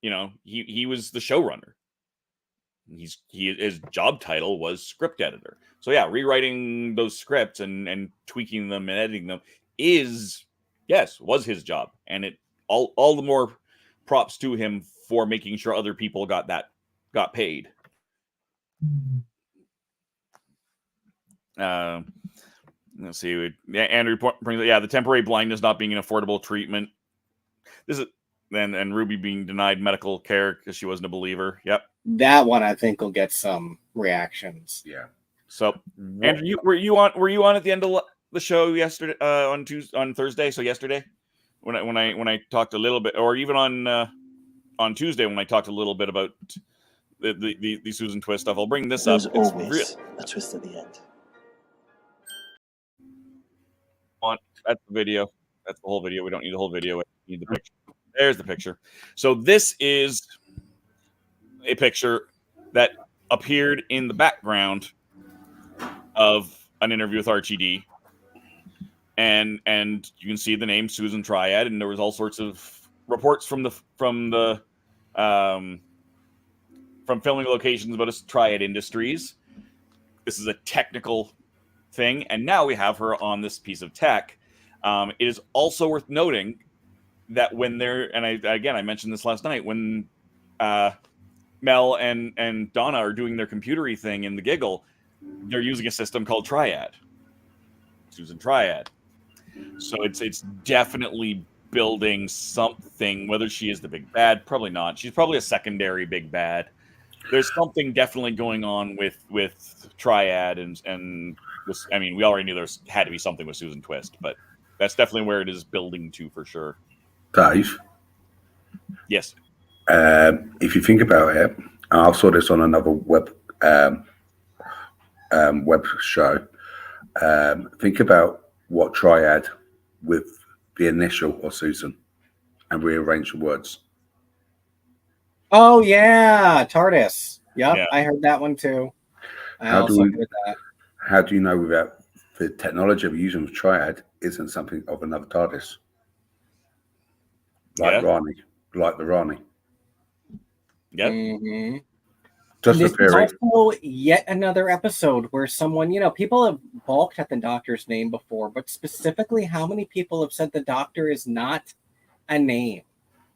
Speaker 1: he was the showrunner. His job title was script editor. So yeah, rewriting those scripts and tweaking them and editing them was his job, and it all the more props to him for making sure other people got paid. Let's see. Andrew brings the temporary blindness not being an affordable treatment. This is and Ruby being denied medical care because she wasn't a believer. Yep.
Speaker 2: That one I think will get some reactions.
Speaker 3: Yeah.
Speaker 1: So, Andrew, were you on at the end of the show yesterday on Thursday? So yesterday, when I talked a little bit, or even on Tuesday when I talked a little bit about the Susan Twist stuff. I'll bring this up.
Speaker 4: There's always a twist at the end.
Speaker 1: That's the video. That's the whole video. We don't need the whole video. We need the picture. There's the picture. So this is a picture that appeared in the background of an interview with RTD, and you can see the name Susan Triad, and there was all sorts of reports from filming locations about Triad Industries. This is a technical thing, and now we have her on this piece of tech. It is also worth noting that when I mentioned this last night, when Mel and Donna are doing their computery thing in the Giggle, they're using a system called Triad, Susan Triad. So it's definitely building something. Whether she is the big bad, probably not. She's probably a secondary big bad. There's something definitely going on with Triad, and we already knew there had to be something with Susan Twist, but that's definitely where it is building to for sure.
Speaker 3: Dave?
Speaker 1: Yes.
Speaker 3: If you think about it, I saw this on another web show. Think about what triad with the initial of Susan and rearrange the words.
Speaker 2: Oh yeah, TARDIS. Yep,
Speaker 1: Yeah.
Speaker 2: I heard that one too.
Speaker 3: How do
Speaker 2: heard that.
Speaker 3: How do you know without the technology of using the triad isn't something of another TARDIS? Like Rani, like the Rani.
Speaker 1: Yep.
Speaker 2: Mm-hmm.
Speaker 3: Just
Speaker 2: This
Speaker 3: a theory.
Speaker 2: is also yet another episode where someone, people have balked at the Doctor's name before, but specifically how many people have said the Doctor is not a name?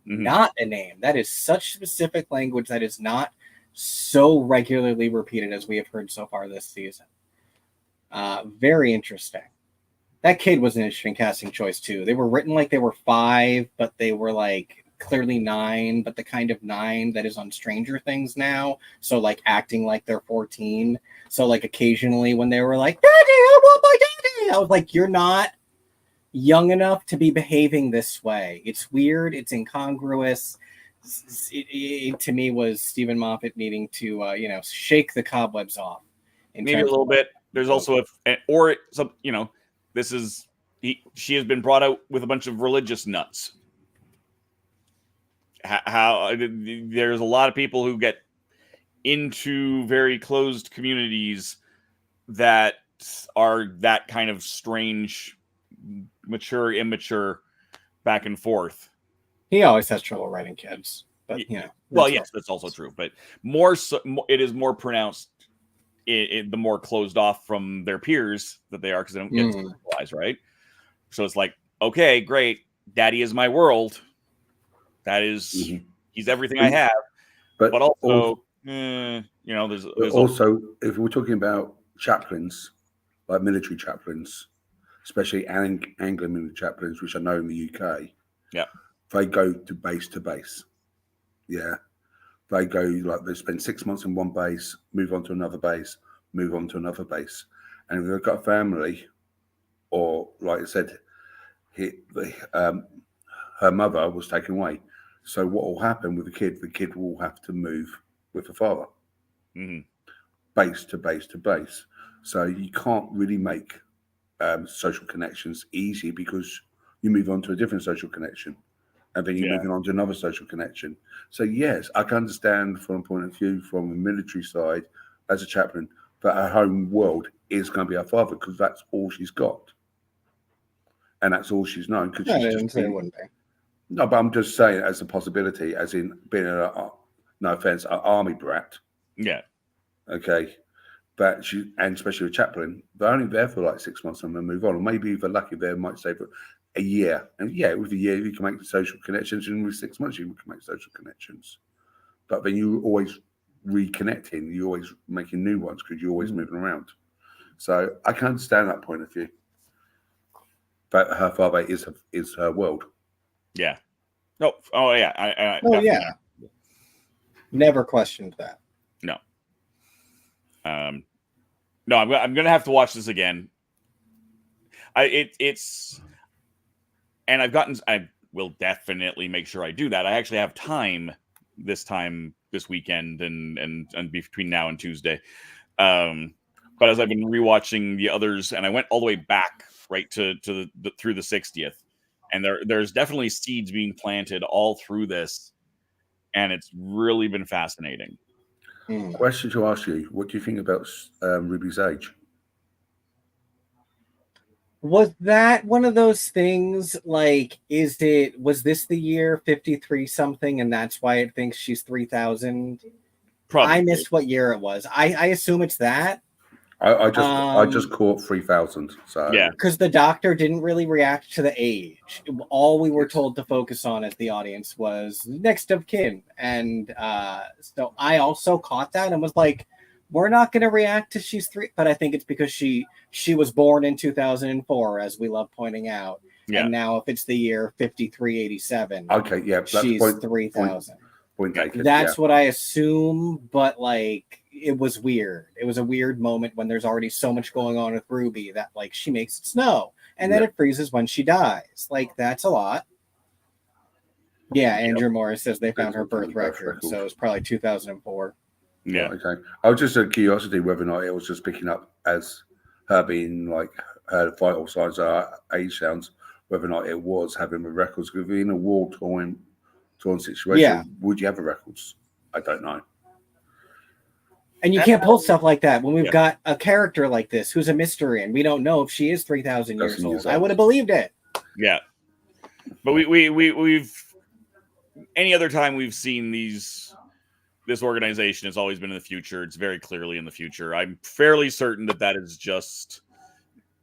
Speaker 2: Mm-hmm. Not a name. That is such specific language that is not so regularly repeated as we have heard so far this season. Very interesting. That kid was an interesting casting choice too. They were written like they were 5, but they were like clearly 9, but the kind of 9 that is on Stranger Things now. So like acting like they're 14. So like occasionally when they were like, "Daddy, I want my daddy," I was like, "You're not young enough to be behaving this way." It's weird. It's incongruous. It to me was Stephen Moffat needing to, shake the cobwebs off.
Speaker 1: Maybe a little bit. There's also she has been brought out with a bunch of religious nuts. How there's a lot of people who get into very closed communities that are that kind of strange, mature, immature, back and forth.
Speaker 2: He always has trouble writing kids, but
Speaker 1: well, yes, that's also true. But more so, it is more pronounced the more closed off from their peers that they are because they don't get socialized, right? So it's like, okay, great, daddy is my world. That is, he's everything I have. But also, there's
Speaker 3: also, if we're talking about chaplains, like military chaplains, especially Anglican military chaplains, which I know in the UK, they go to base. Yeah. They go, like, they spend 6 months in one base, move on to another base, move on to another base. And if they've got a family, or like I said, her mother was taken away. So what will happen with the kid will have to move with the father. Base to base to base. So you can't really make social connections easy because you move on to a different social connection. And then you're moving on to another social connection. So yes, I can understand from a point of view from the military side as a chaplain that her home world is going to be her father because that's all she's got. And that's all she's known. Because no, but I'm just saying as a possibility, as in being no offense, an army brat.
Speaker 1: Yeah.
Speaker 3: Okay. But and especially a chaplain, they're only there for like 6 months and then move on. Or maybe if they're lucky, they might stay for a year. And with a year, you can make the social connections. And with 6 months, you can make social connections. But then you're always reconnecting. You're always making new ones because you're always moving around. So I can understand that point of view. But her father is her world.
Speaker 1: Yeah. No. Oh, yeah.
Speaker 2: Yeah. Never questioned that.
Speaker 1: No. No, I'm gonna have to watch this again. I will definitely make sure I do that. I actually have time this weekend and between now and Tuesday. But as I've been rewatching the others, and I went all the way back right to through the 60th, and there's definitely seeds being planted all through this, and it's really been fascinating.
Speaker 3: Question to ask you: what do you think about Ruby's age?
Speaker 2: Was that one of those things? Like, was this the year 53 something, and that's why it thinks she's 3000? Probably. I missed what year it was. I assume it's that.
Speaker 3: I just caught 3000. So
Speaker 2: yeah, because the Doctor didn't really react to the age. All we were told to focus on as the audience was next of kin, and so I also caught that and was like, "We're not going to react to she's 3," but I think it's because she was born in 2004, as we love pointing out, and now if it's the year 5387,
Speaker 3: okay, yeah,
Speaker 2: she's 3000. That's what I assume, but like, it was weird. It was a weird moment when there's already so much going on with Ruby that like she makes it snow and then it freezes when she dies. Like, that's a lot. Yeah, Andrew Morris says they found her
Speaker 3: Birth
Speaker 2: birth record,
Speaker 3: record.
Speaker 2: so it's probably 2004.
Speaker 1: Yeah.
Speaker 3: Right, okay. I was just a curiosity whether or not it was just picking up as her being like her vital signs are age sounds, whether or not it was having the records. Because in a war-torn situation,
Speaker 2: Yeah.
Speaker 3: would you have the records? I don't know.
Speaker 2: And you can't pull stuff like that when we've
Speaker 1: Yeah.
Speaker 2: got a character like this who's a mystery, and we don't know if she is 3,000 years
Speaker 3: 3,000 years
Speaker 2: old. I
Speaker 3: old.
Speaker 2: would have believed it.
Speaker 1: Yeah. But we've any other time we've seen this organization has always been in the future. It's very clearly in the future. I'm fairly certain that is just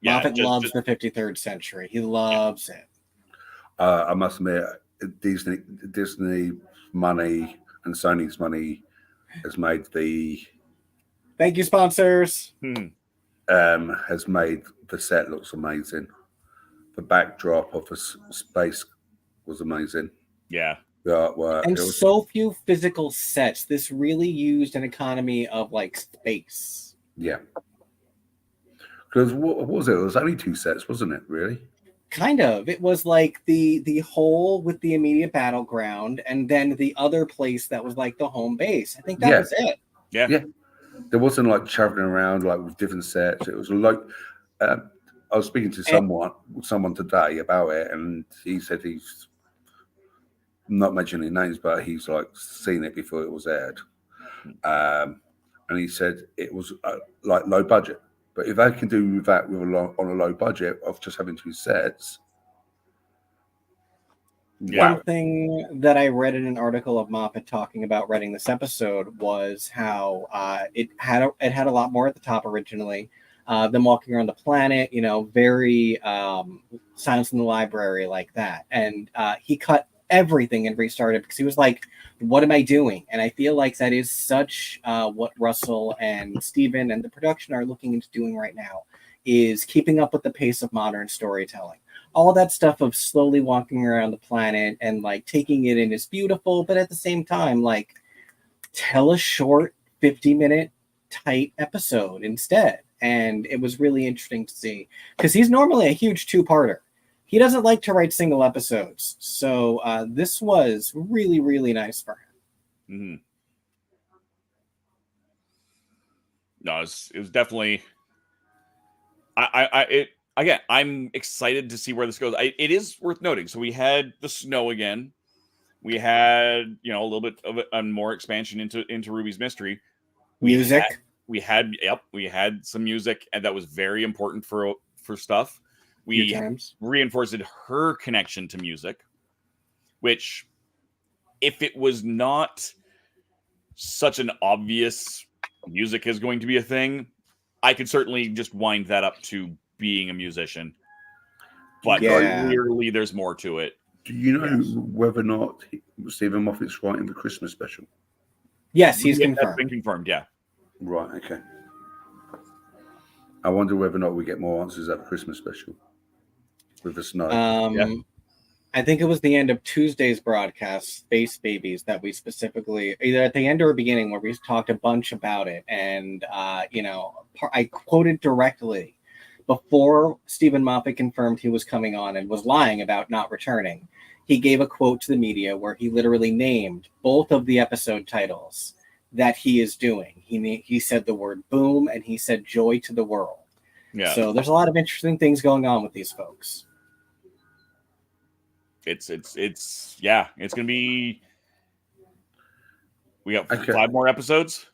Speaker 2: Moffat loves the 53rd century. He loves it.
Speaker 3: I must admit, Disney money and Sony's money has made
Speaker 2: Thank you, sponsors.
Speaker 3: has made the set looks amazing. The backdrop of the space was amazing.
Speaker 1: Yeah.
Speaker 3: The artwork.
Speaker 2: And so few physical sets. This really used an economy of like space.
Speaker 3: Yeah. Because what was it? It was only 2 sets, wasn't it? Really?
Speaker 2: Kind of. It was like the hole with the immediate battleground, and then the other place that was like the home base. I think that was it.
Speaker 1: Yeah.
Speaker 3: Yeah. There wasn't like traveling around like with different sets. It was like I was speaking to someone today about it, and he said he's not mentioning names, but he's like seen it before it was aired, and he said it was like low budget. But if they can do that with on a low budget of just having 2 sets, wow.
Speaker 2: Something that I read in an article of Moffat talking about writing this episode was how it had a lot more at the top originally. Them walking around the planet, very Silence in the Library like that. And he cut everything and restarted because he was like, what am I doing? And I feel like that is such what Russell and Steven and the production are looking into doing right now, is keeping up with the pace of modern storytelling. All that stuff of slowly walking around the planet and like taking it in is beautiful, but at the same time, like, tell a short 50-minute tight episode instead. And it was really interesting to see, because he's normally a huge 2-parter. He doesn't like to write single episodes. So this was really, really nice for him.
Speaker 1: No, it was definitely. Again, I'm excited to see where this goes. It is worth noting. So we had the snow again. We had a little bit of a more expansion into Ruby's mystery.
Speaker 2: Music.
Speaker 1: We had some music, and that was very important for stuff. We reinforced her connection to music, which, if it was not such an obvious music is going to be a thing, I could certainly just wind that up to being a musician. But clearly there's more to it.
Speaker 3: Do you know whether or not Stephen Moffat's writing the Christmas special?
Speaker 2: Yes, he's confirmed.
Speaker 1: That's been confirmed, yeah.
Speaker 3: Right, okay. I wonder whether or not we get more answers at the Christmas special with the snow.
Speaker 2: I think it was the end of Tuesday's broadcast, Space Babies, that we specifically, either at the end or beginning, where we talked a bunch about it. And, I quoted directly before Stephen Moffat confirmed he was coming on and was lying about not returning. He gave a quote to the media where he literally named both of the episode titles that he is doing. He said the word boom, and he said joy to the world.
Speaker 1: Yeah.
Speaker 2: So there's a lot of interesting things going on with these folks.
Speaker 1: It's gonna be. We got 5 more episodes,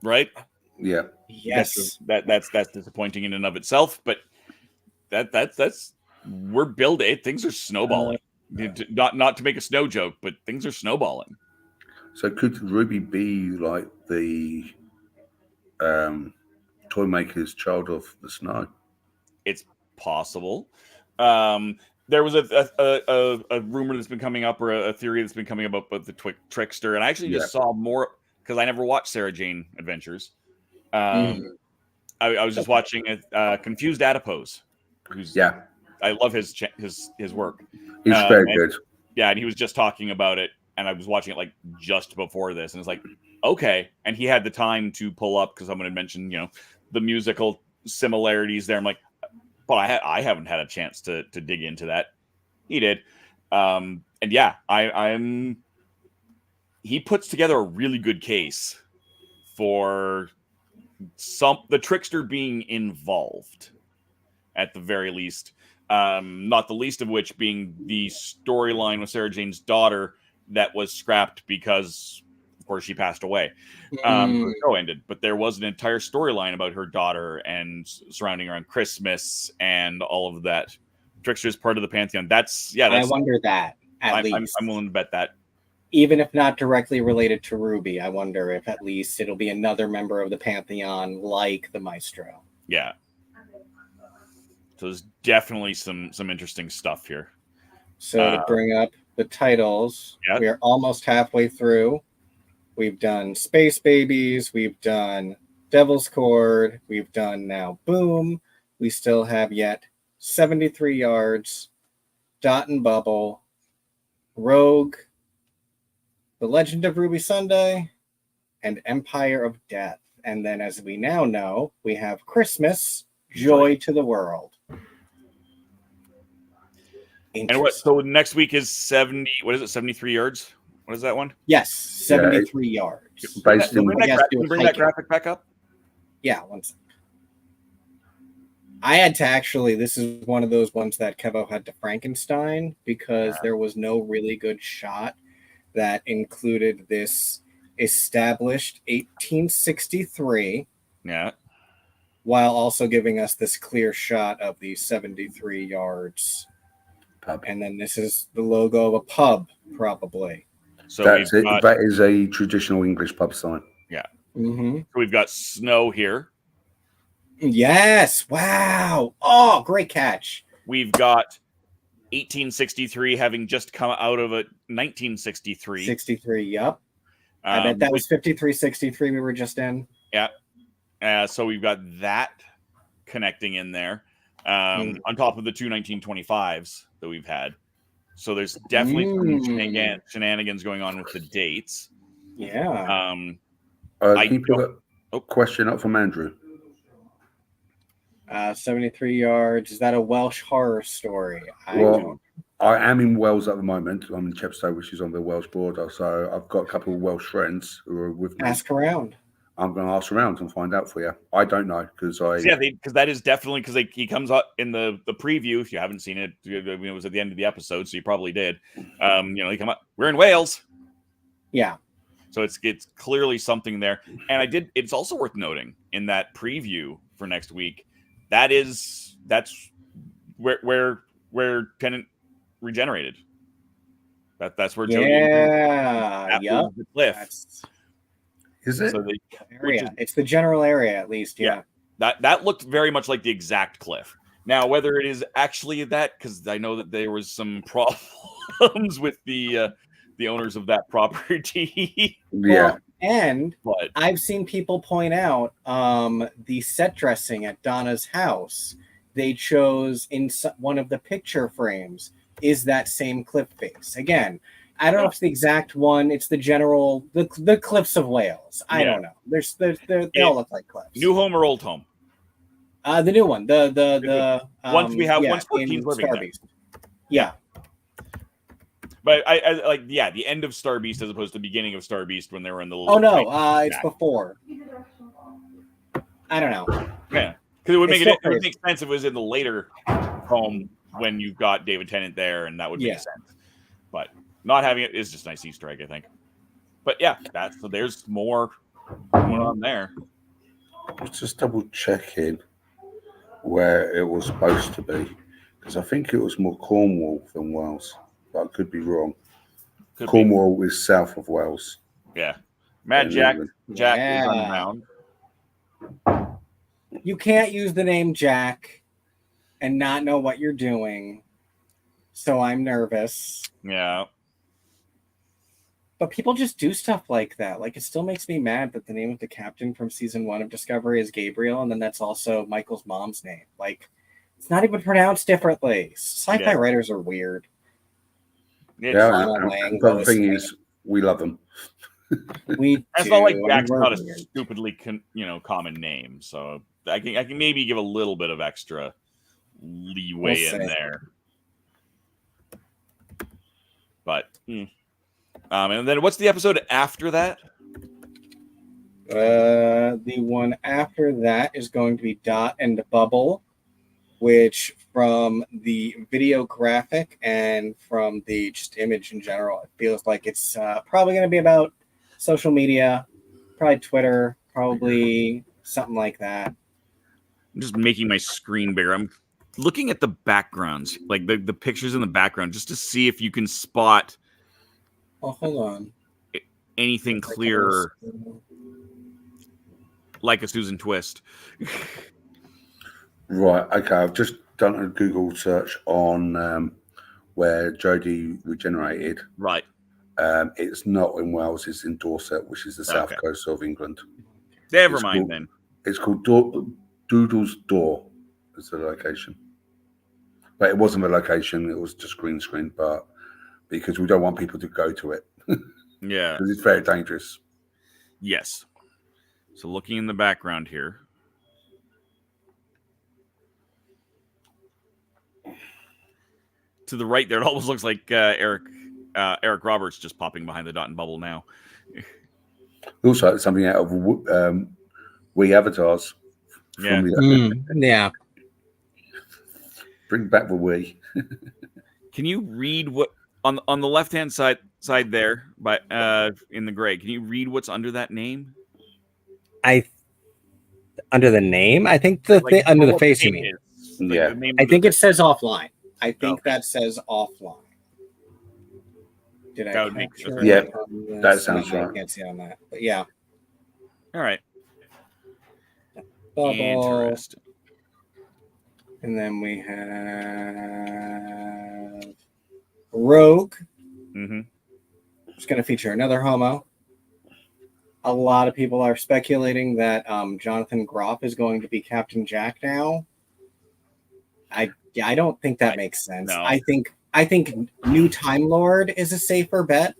Speaker 1: right?
Speaker 3: Yeah.
Speaker 2: Yes.
Speaker 1: That's disappointing in and of itself, but that's we're building. Things are snowballing. Not to make a snow joke, but things are snowballing.
Speaker 3: So could Ruby be like the toy maker's child of the snow?
Speaker 1: It's possible. There was a rumor that's been coming up, or a theory that's been coming up about the trickster, and I actually just saw more because I never watched Sarah Jane Adventures. I was just watching Confused Adipose. I love his work.
Speaker 3: He's very good.
Speaker 1: Yeah, and he was just talking about it, and I was watching it like just before this, and it's like, okay. And he had the time to pull up because someone had mentioned, the musical similarities there. I'm like, but I haven't had a chance to dig into that. He did. And yeah, he puts together a really good case for the trickster being involved, at the very least. Not the least of which being the storyline with Sarah Jane's daughter that was scrapped because, of course, she passed away. The show ended, but there was an entire storyline about her daughter and surrounding her on Christmas and all of that. Trickster is part of the pantheon.
Speaker 2: I wonder that at
Speaker 1: I'm
Speaker 2: least.
Speaker 1: I'm willing to bet that.
Speaker 2: Even if not directly related to Ruby, I wonder if at least it'll be another member of the pantheon like the Maestro.
Speaker 1: Yeah. So there's definitely some interesting stuff here.
Speaker 2: So to bring up the titles, we are almost halfway through. We've done Space Babies. We've done Devil's Cord. We've done now Boom. We still have yet 73 Yards, Dot and Bubble, Rogue, The Legend of Ruby Sunday, and Empire of Death. And then, as we now know, we have Christmas, Joy to the World.
Speaker 1: And so next week is 73 yards? What is that one?
Speaker 2: Yes, 73 yards.
Speaker 1: Can you bring that graphic back up?
Speaker 2: Yeah, one second. I had to actually, this is one of those ones that Kevo had to Frankenstein because there was no really good shot that included this established 1863.
Speaker 1: Yeah.
Speaker 2: While also giving us this clear shot of the 73 yards.
Speaker 3: Pub.
Speaker 2: And then this is the logo of a pub, probably.
Speaker 1: So
Speaker 3: that is a traditional English pub sign.
Speaker 1: Yeah.
Speaker 2: Mm-hmm.
Speaker 1: So we've got snow here.
Speaker 2: Yes. Wow. Oh, great catch.
Speaker 1: We've got 1863 having just come out of a 1963.
Speaker 2: 63, yep. I bet that was 53-63 we were just in.
Speaker 1: Yeah. So we've got that connecting in there on top of the two 1925s that we've had. So there's definitely some shenanigans going on with the dates.
Speaker 2: Yeah.
Speaker 3: Keep a question up from Andrew.
Speaker 2: 73 yards. Is that a Welsh horror story?
Speaker 3: I am in Wales at the moment. I'm in Chepstow, which is on the Welsh border. So I've got a couple of Welsh friends who are with me.
Speaker 2: Ask around.
Speaker 3: I'm going to ask around and find out for you. I don't know because
Speaker 1: that is definitely because he comes up in the preview. If you haven't seen it, it was at the end of the episode, so you probably did. He come up. We're in Wales.
Speaker 2: Yeah.
Speaker 1: So it's clearly something there, and it's also worth noting in that preview for next week. That's where Tennant regenerated. That's where Jodie.
Speaker 2: Yeah. Yep.
Speaker 1: The cliff.
Speaker 3: Is it?
Speaker 1: So
Speaker 2: it's the general area, at least. Yeah.
Speaker 1: That looked very much like the exact cliff. Now, whether it is actually that, because I know that there was some problems with the owners of that property.
Speaker 3: Yeah.
Speaker 2: But I've seen people point out the set dressing at Donna's house. They chose in one of the picture frames is that same cliff face. Again, I don't know if it's the exact one. It's the general, the cliffs of Wales. I don't know. They all look like cliffs.
Speaker 1: New home or old home?
Speaker 2: The new one. The
Speaker 1: once we have once 14 living there.
Speaker 2: Yeah.
Speaker 1: But I like the end of Star Beast as opposed to the beginning of Star Beast when they were in the little.
Speaker 2: Oh no, it's before. I don't know.
Speaker 1: Yeah, because it would make sense if it was in the later home when you've got David Tennant there, and that would make sense. But not having it is just a nice Easter egg, I think. But yeah, so there's more going on there.
Speaker 3: Let's just double checking where it was supposed to be, because I think it was more Cornwall than Wales, but I could be wrong. Cornwall is south of Wales.
Speaker 1: Yeah, Mad Jack is unbound.
Speaker 2: You can't use the name Jack and not know what you're doing, so I'm nervous.
Speaker 1: Yeah.
Speaker 2: But people just do stuff like that. Like, it still makes me mad that the name of the captain from season 1 of Discovery is Gabriel, and then that's also Michael's mom's name. Like, it's not even pronounced differently. Sci-fi writers are weird.
Speaker 3: The thing is, we love them.
Speaker 1: It's not like Jack's not a stupidly common name, so I can maybe give a little bit of extra leeway in there. But and then what's the episode after that?
Speaker 2: The one after that is going to be Dot and Bubble, which from the video graphic and from the just image in general, it feels like it's probably going to be about social media, probably Twitter, probably something like that.
Speaker 1: I'm just making my screen bigger. I'm looking at the backgrounds, like the pictures in the background, just to see if you can spot
Speaker 2: Oh, hold on.
Speaker 1: anything clearer, like a Susan Twist.
Speaker 3: Right. Okay. I've just done a Google search on where Jodie regenerated.
Speaker 1: Right.
Speaker 3: It's not in Wales. It's in Dorset, which is the south coast of England.
Speaker 1: Never mind then.
Speaker 3: It's called Doodle's Door. Is the location, but it wasn't a location. It was just green screen, but because we don't want people to go to it.
Speaker 1: Yeah,
Speaker 3: because it's very dangerous.
Speaker 1: Yes. So looking in the background here. To the right there, it almost looks like Eric Roberts just popping behind the Dot and Bubble now.
Speaker 3: Also, something out of We Avatars.
Speaker 1: Yeah.
Speaker 2: Yeah.
Speaker 3: Bring back the We.
Speaker 1: Can you read what on the left hand side there by in the gray? Can you read what's under that name?
Speaker 2: Under the name, I think under the face. You mean?
Speaker 3: Yeah.
Speaker 2: I think it says offline. I think that says offline. Did I capture it?
Speaker 3: Yeah, that sounds right.
Speaker 2: I can't see on that, but yeah.
Speaker 1: All right.
Speaker 2: Bubble.
Speaker 1: Interesting.
Speaker 2: And then we have Rogue.
Speaker 1: Mm-hmm.
Speaker 2: It's going to feature another homo. A lot of people are speculating that Jonathan Groff is going to be Captain Jack now. I don't think that makes sense.
Speaker 1: No.
Speaker 2: I think New Time Lord is a safer bet.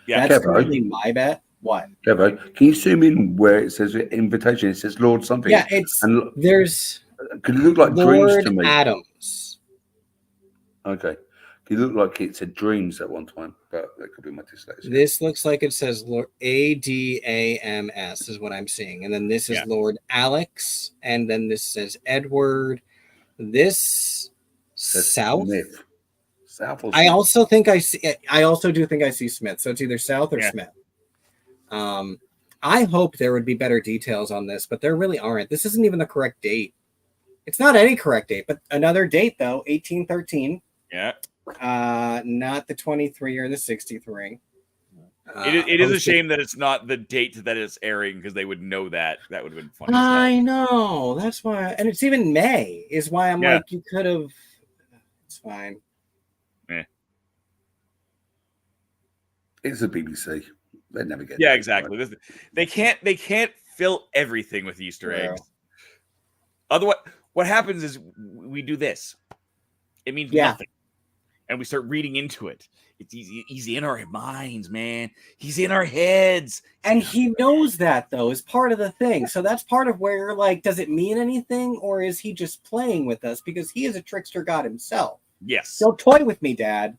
Speaker 1: Yeah,
Speaker 2: that's currently my bet. What?
Speaker 3: Kevo, can you zoom in where it says invitation? It says Lord something.
Speaker 2: Yeah, there's.
Speaker 3: Could it look like
Speaker 2: Lord
Speaker 3: dreams to me?
Speaker 2: Adams.
Speaker 3: Okay. Could it look like it said dreams at one time, but that could be my dyslexia.
Speaker 2: This looks like it says Lord ADAMS is what I'm seeing, and then this is Lord Alex, and then this says Edward. This South.
Speaker 3: Smith. South or
Speaker 2: I
Speaker 3: Smith?
Speaker 2: also think I see. I also do think I see Smith. So it's either South or Smith. I hope there would be better details on this, but there really aren't. This isn't even the correct date. It's not any correct date, but another date though, 1813.
Speaker 1: Yeah.
Speaker 2: Not the 23 or the 63.
Speaker 1: It is a shame that it's not the date that it's airing, because they would know that. That would have been funny.
Speaker 2: I know. That's why. And it's even May is why I'm like, you could have. It's fine.
Speaker 3: It's the BBC. They never get.
Speaker 1: Yeah, exactly. Right. They can't fill everything with Easter eggs. Otherwise, what happens is we do this. It means nothing, and we start reading into it. It's easy. He's in our minds, man. He's in our heads,
Speaker 2: and he knows that though is part of the thing. So that's part of where, like, does it mean anything, or is he just playing with us because he is a trickster god himself?
Speaker 1: Yes.
Speaker 2: Don't toy with me, Dad.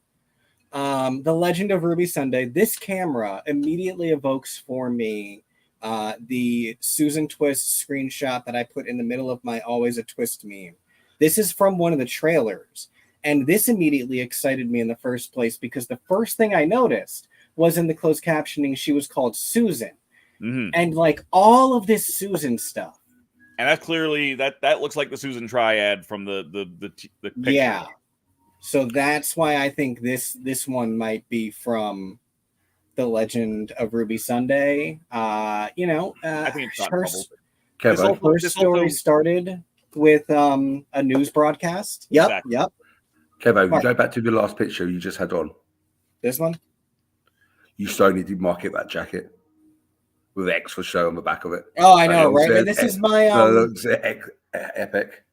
Speaker 2: The Legend of Ruby Sunday. This camera immediately evokes for me the Susan Twist screenshot that I put in the middle of my Always a Twist meme. This is from one of the trailers. And this immediately excited me in the first place because the first thing I noticed was in the closed captioning, she was called Susan.
Speaker 1: Mm-hmm.
Speaker 2: And like all of this Susan stuff.
Speaker 1: And that's clearly, that looks like the Susan triad from the picture.
Speaker 2: Yeah. So that's why I think this one might be from the Legend of Ruby Sunday. I think it's not her first story started with a news broadcast. Yep,
Speaker 1: exactly.
Speaker 2: Yep.
Speaker 3: Kevo, go back to the last picture you just had on.
Speaker 2: This one?
Speaker 3: You so need to market that jacket with X for show on the back of it.
Speaker 2: Oh, I know, right? And this is my
Speaker 3: looks epic.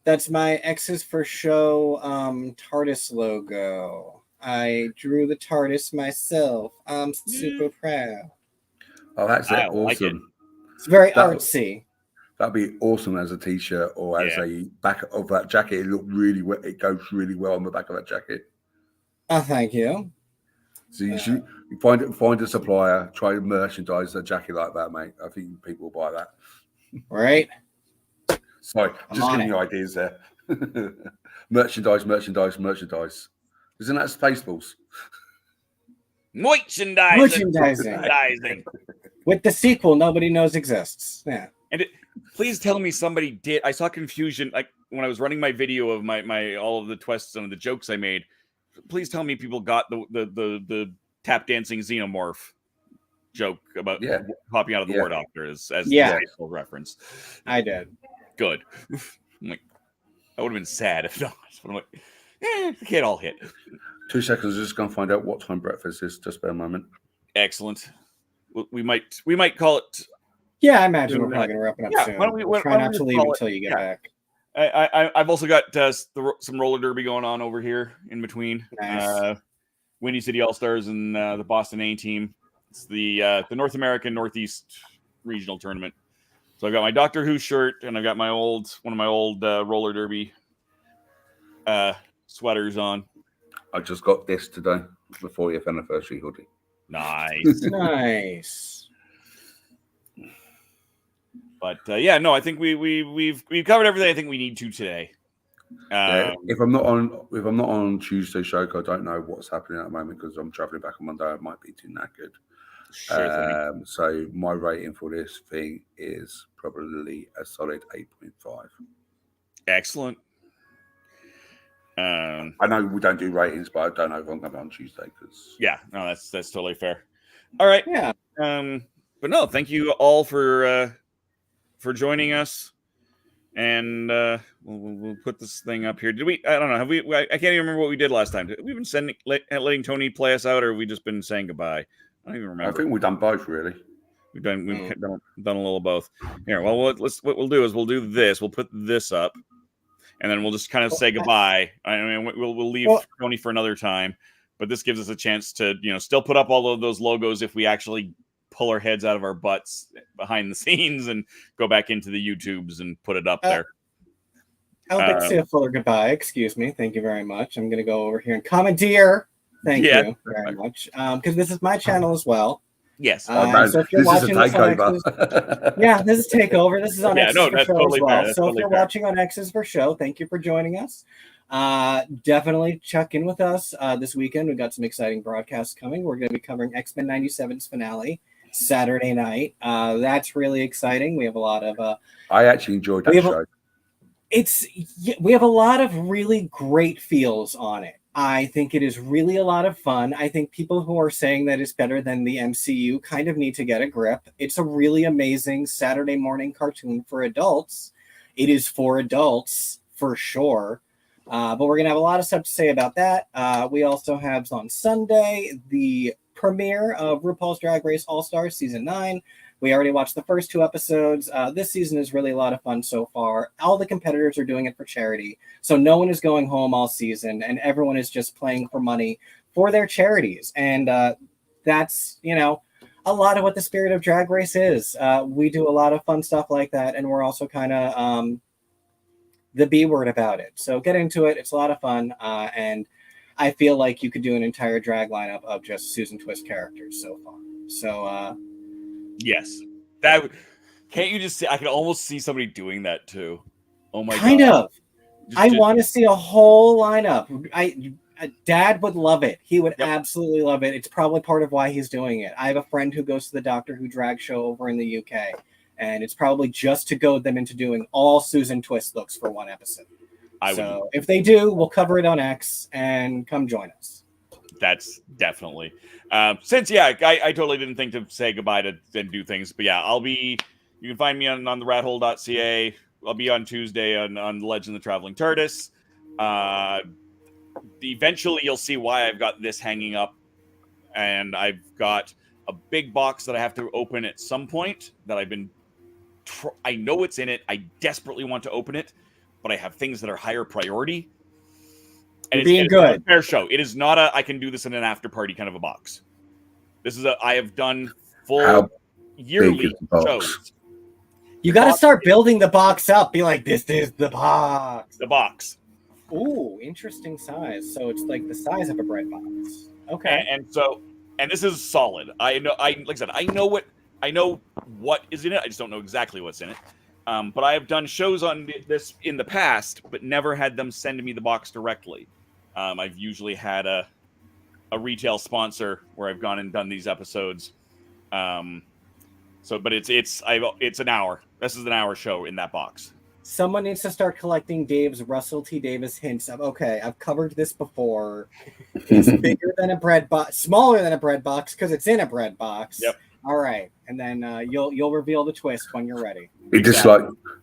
Speaker 2: That's my X's for show TARDIS logo. I drew the TARDIS myself. I'm super proud.
Speaker 3: Oh, that's awesome.
Speaker 1: Like it.
Speaker 2: It's very artsy.
Speaker 3: That'd be awesome as a t-shirt or as a back of that jacket. It looked really well. It goes really well on the back of that jacket.
Speaker 2: Oh, thank you.
Speaker 3: So you should find a supplier, try to merchandise a jacket like that, mate. I think people will buy that.
Speaker 2: Right?
Speaker 3: Sorry,
Speaker 2: I'm
Speaker 3: just
Speaker 2: on
Speaker 3: giving you ideas there. merchandise. Isn't that Spaceballs?
Speaker 1: Merchandising.
Speaker 2: With the sequel nobody knows exists. Yeah.
Speaker 1: And please tell me somebody did. I saw confusion like when I was running my video of my all of the twists and the jokes I made. Please tell me people got the tap dancing xenomorph joke about popping out of the War Doctor as the reference.
Speaker 2: I did.
Speaker 1: Good. I'm like, I would have been sad if not. But I'm like, it can't all hit.
Speaker 3: 2 seconds. Just going to find out what time breakfast is. Just bear a moment.
Speaker 1: Excellent. We might call it.
Speaker 2: Yeah, I imagine we're probably going to wrap it up soon.
Speaker 1: We'll
Speaker 2: try not to leave until you get back.
Speaker 1: I've also got some roller derby going on over here in between.
Speaker 2: Nice.
Speaker 1: Windy City All Stars and the Boston A team. It's the North American Northeast Regional Tournament. So I've got my Doctor Who shirt and I've got one of my old roller derby sweaters on.
Speaker 3: I just got this today, the 40th anniversary hoodie.
Speaker 1: Nice.
Speaker 2: Nice.
Speaker 1: But I think we've covered everything I think we need to today.
Speaker 3: If I'm not on Tuesday show, I don't know what's happening at the moment because I'm traveling back on Monday. I might be too knackered.
Speaker 1: Sure
Speaker 3: so my rating for this thing is probably a solid 8.5.
Speaker 1: Excellent.
Speaker 3: I know we don't do ratings, but I don't know if I'm going to be on Tuesday because
Speaker 1: that's totally fair. All right.
Speaker 2: Yeah.
Speaker 1: But no, thank you all for joining us, and we'll put this thing up here. Did we? I don't know. Have we? I can't even remember what we did last time. Have we been letting Tony play us out, or have we just been saying goodbye? I don't even remember.
Speaker 3: I think we've done both, really.
Speaker 1: We've done a little of both. Here, well, what we'll do is we'll do this. We'll put this up, and then we'll just kind of say goodbye. I mean, we'll leave Tony for another time, but this gives us a chance to still put up all of those logos if we actually pull our heads out of our butts behind the scenes and go back into the YouTubes and put it up there.
Speaker 2: I would like to say a fuller goodbye. Excuse me. Thank you very much. I'm going to go over here and commandeer. Thank you very much. Because this is my channel as well.
Speaker 1: Yes.
Speaker 2: So if you're watching this on X's, this is Takeover. This is on X's for Show totally as well. So totally if you're watching on X's for Show, thank you for joining us. Definitely check in with us this weekend. We've got some exciting broadcasts coming. We're going to be covering X-Men 97's finale Saturday night. That's really exciting. We have a lot of
Speaker 3: I actually enjoyed that show.
Speaker 2: We have a lot of really great feels on it. I think it is really a lot of fun. I think people who are saying that it's better than the MCU kind of need to get a grip. It's a really amazing Saturday morning cartoon for adults. It is for adults for sure. But we're going to have a lot of stuff to say about that. We also have on Sunday the premiere of RuPaul's Drag Race All-Stars Season 9. We already watched the first 2 episodes. This season is really a lot of fun so far. All the competitors are doing it for charity. So no one is going home all season, and everyone is just playing for money for their charities. And that's, a lot of what the spirit of Drag Race is. We do a lot of fun stuff like that, and we're also kind of the B word about it. So get into it. It's a lot of fun. And I feel like you could do an entire drag lineup of just Susan Twist characters so far. So,
Speaker 1: yes, that can't you just see? I can almost see somebody doing that too. Oh my god!
Speaker 2: Kind of. I want to see a whole lineup. Dad would love it. He would absolutely love it. It's probably part of why he's doing it. I have a friend who goes to the Doctor Who drag show over in the UK, and it's probably just to goad them into doing all Susan Twist looks for one episode. If they do, we'll cover it on X and come join us.
Speaker 1: That's definitely since I totally didn't think to say goodbye to and do things, but you can find me on TheRatHole.ca. I'll be on Tuesday on Legend of the Traveling TARDIS. Eventually you'll see why I've got this hanging up, and I've got a big box that I have to open at some point that I've been I know it's in it. I desperately want to open it, but I have things that are higher priority. And it's good. A fair show. It is not I can do this in an after party kind of a box. This is I have done full yearly shows.
Speaker 2: You got to start building the box up. Be like, this is the box.
Speaker 1: The box.
Speaker 2: Ooh, interesting size. So it's like the size of a bread box. Okay.
Speaker 1: And this is solid. Like I said, I know what is in it. I just don't know exactly what's in it. But I have done shows on this in the past, but never had them send me the box directly. I've usually had a retail sponsor where I've gone and done these episodes. But it's an hour. This is an hour show in that box.
Speaker 2: Someone needs to start collecting Dave's Russell T. Davis hints of, okay, I've covered this before. It's bigger than a bread box, smaller than a bread box because it's in a bread box.
Speaker 1: Yep.
Speaker 2: All right, and then you'll reveal the twist when you're ready.
Speaker 3: Just like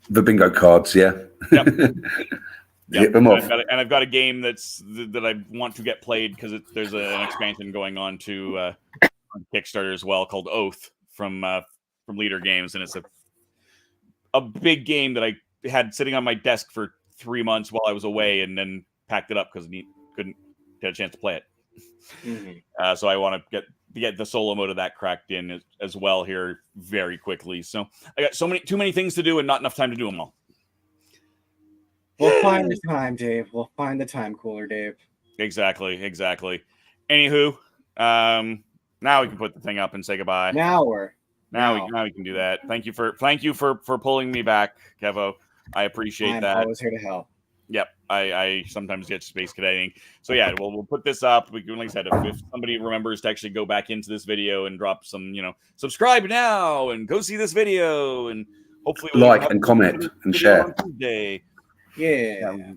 Speaker 3: the bingo cards, yeah.
Speaker 1: Yep.
Speaker 3: Hit them off.
Speaker 1: And I've got a game that I want to get played because there's an expansion going on to on Kickstarter as well called Oath from Leader Games, and it's a big game that I had sitting on my desk for 3 months while I was away, and then packed it up because I couldn't get a chance to play it.
Speaker 2: Mm-hmm.
Speaker 1: So I want to get the solo mode of that cracked in as well here very quickly. So I got too many things to do and not enough time to do them all.
Speaker 2: We'll find the time, Dave. We'll find the time, Cooler Dave.
Speaker 1: Exactly. Anywho, now we can put the thing up and say goodbye.
Speaker 2: Now
Speaker 1: we can do that. Thank you for pulling me back, Kevo. I appreciate that.
Speaker 2: I'm always here to help.
Speaker 1: Yep, I sometimes get space cadeting. So yeah, we'll put this up. We can, like I said, if somebody remembers to actually go back into this video and drop some, subscribe now and go see this video, and hopefully
Speaker 3: like and comment and share.
Speaker 2: Yeah.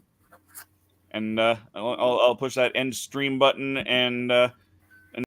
Speaker 1: And I'll push that end stream button, and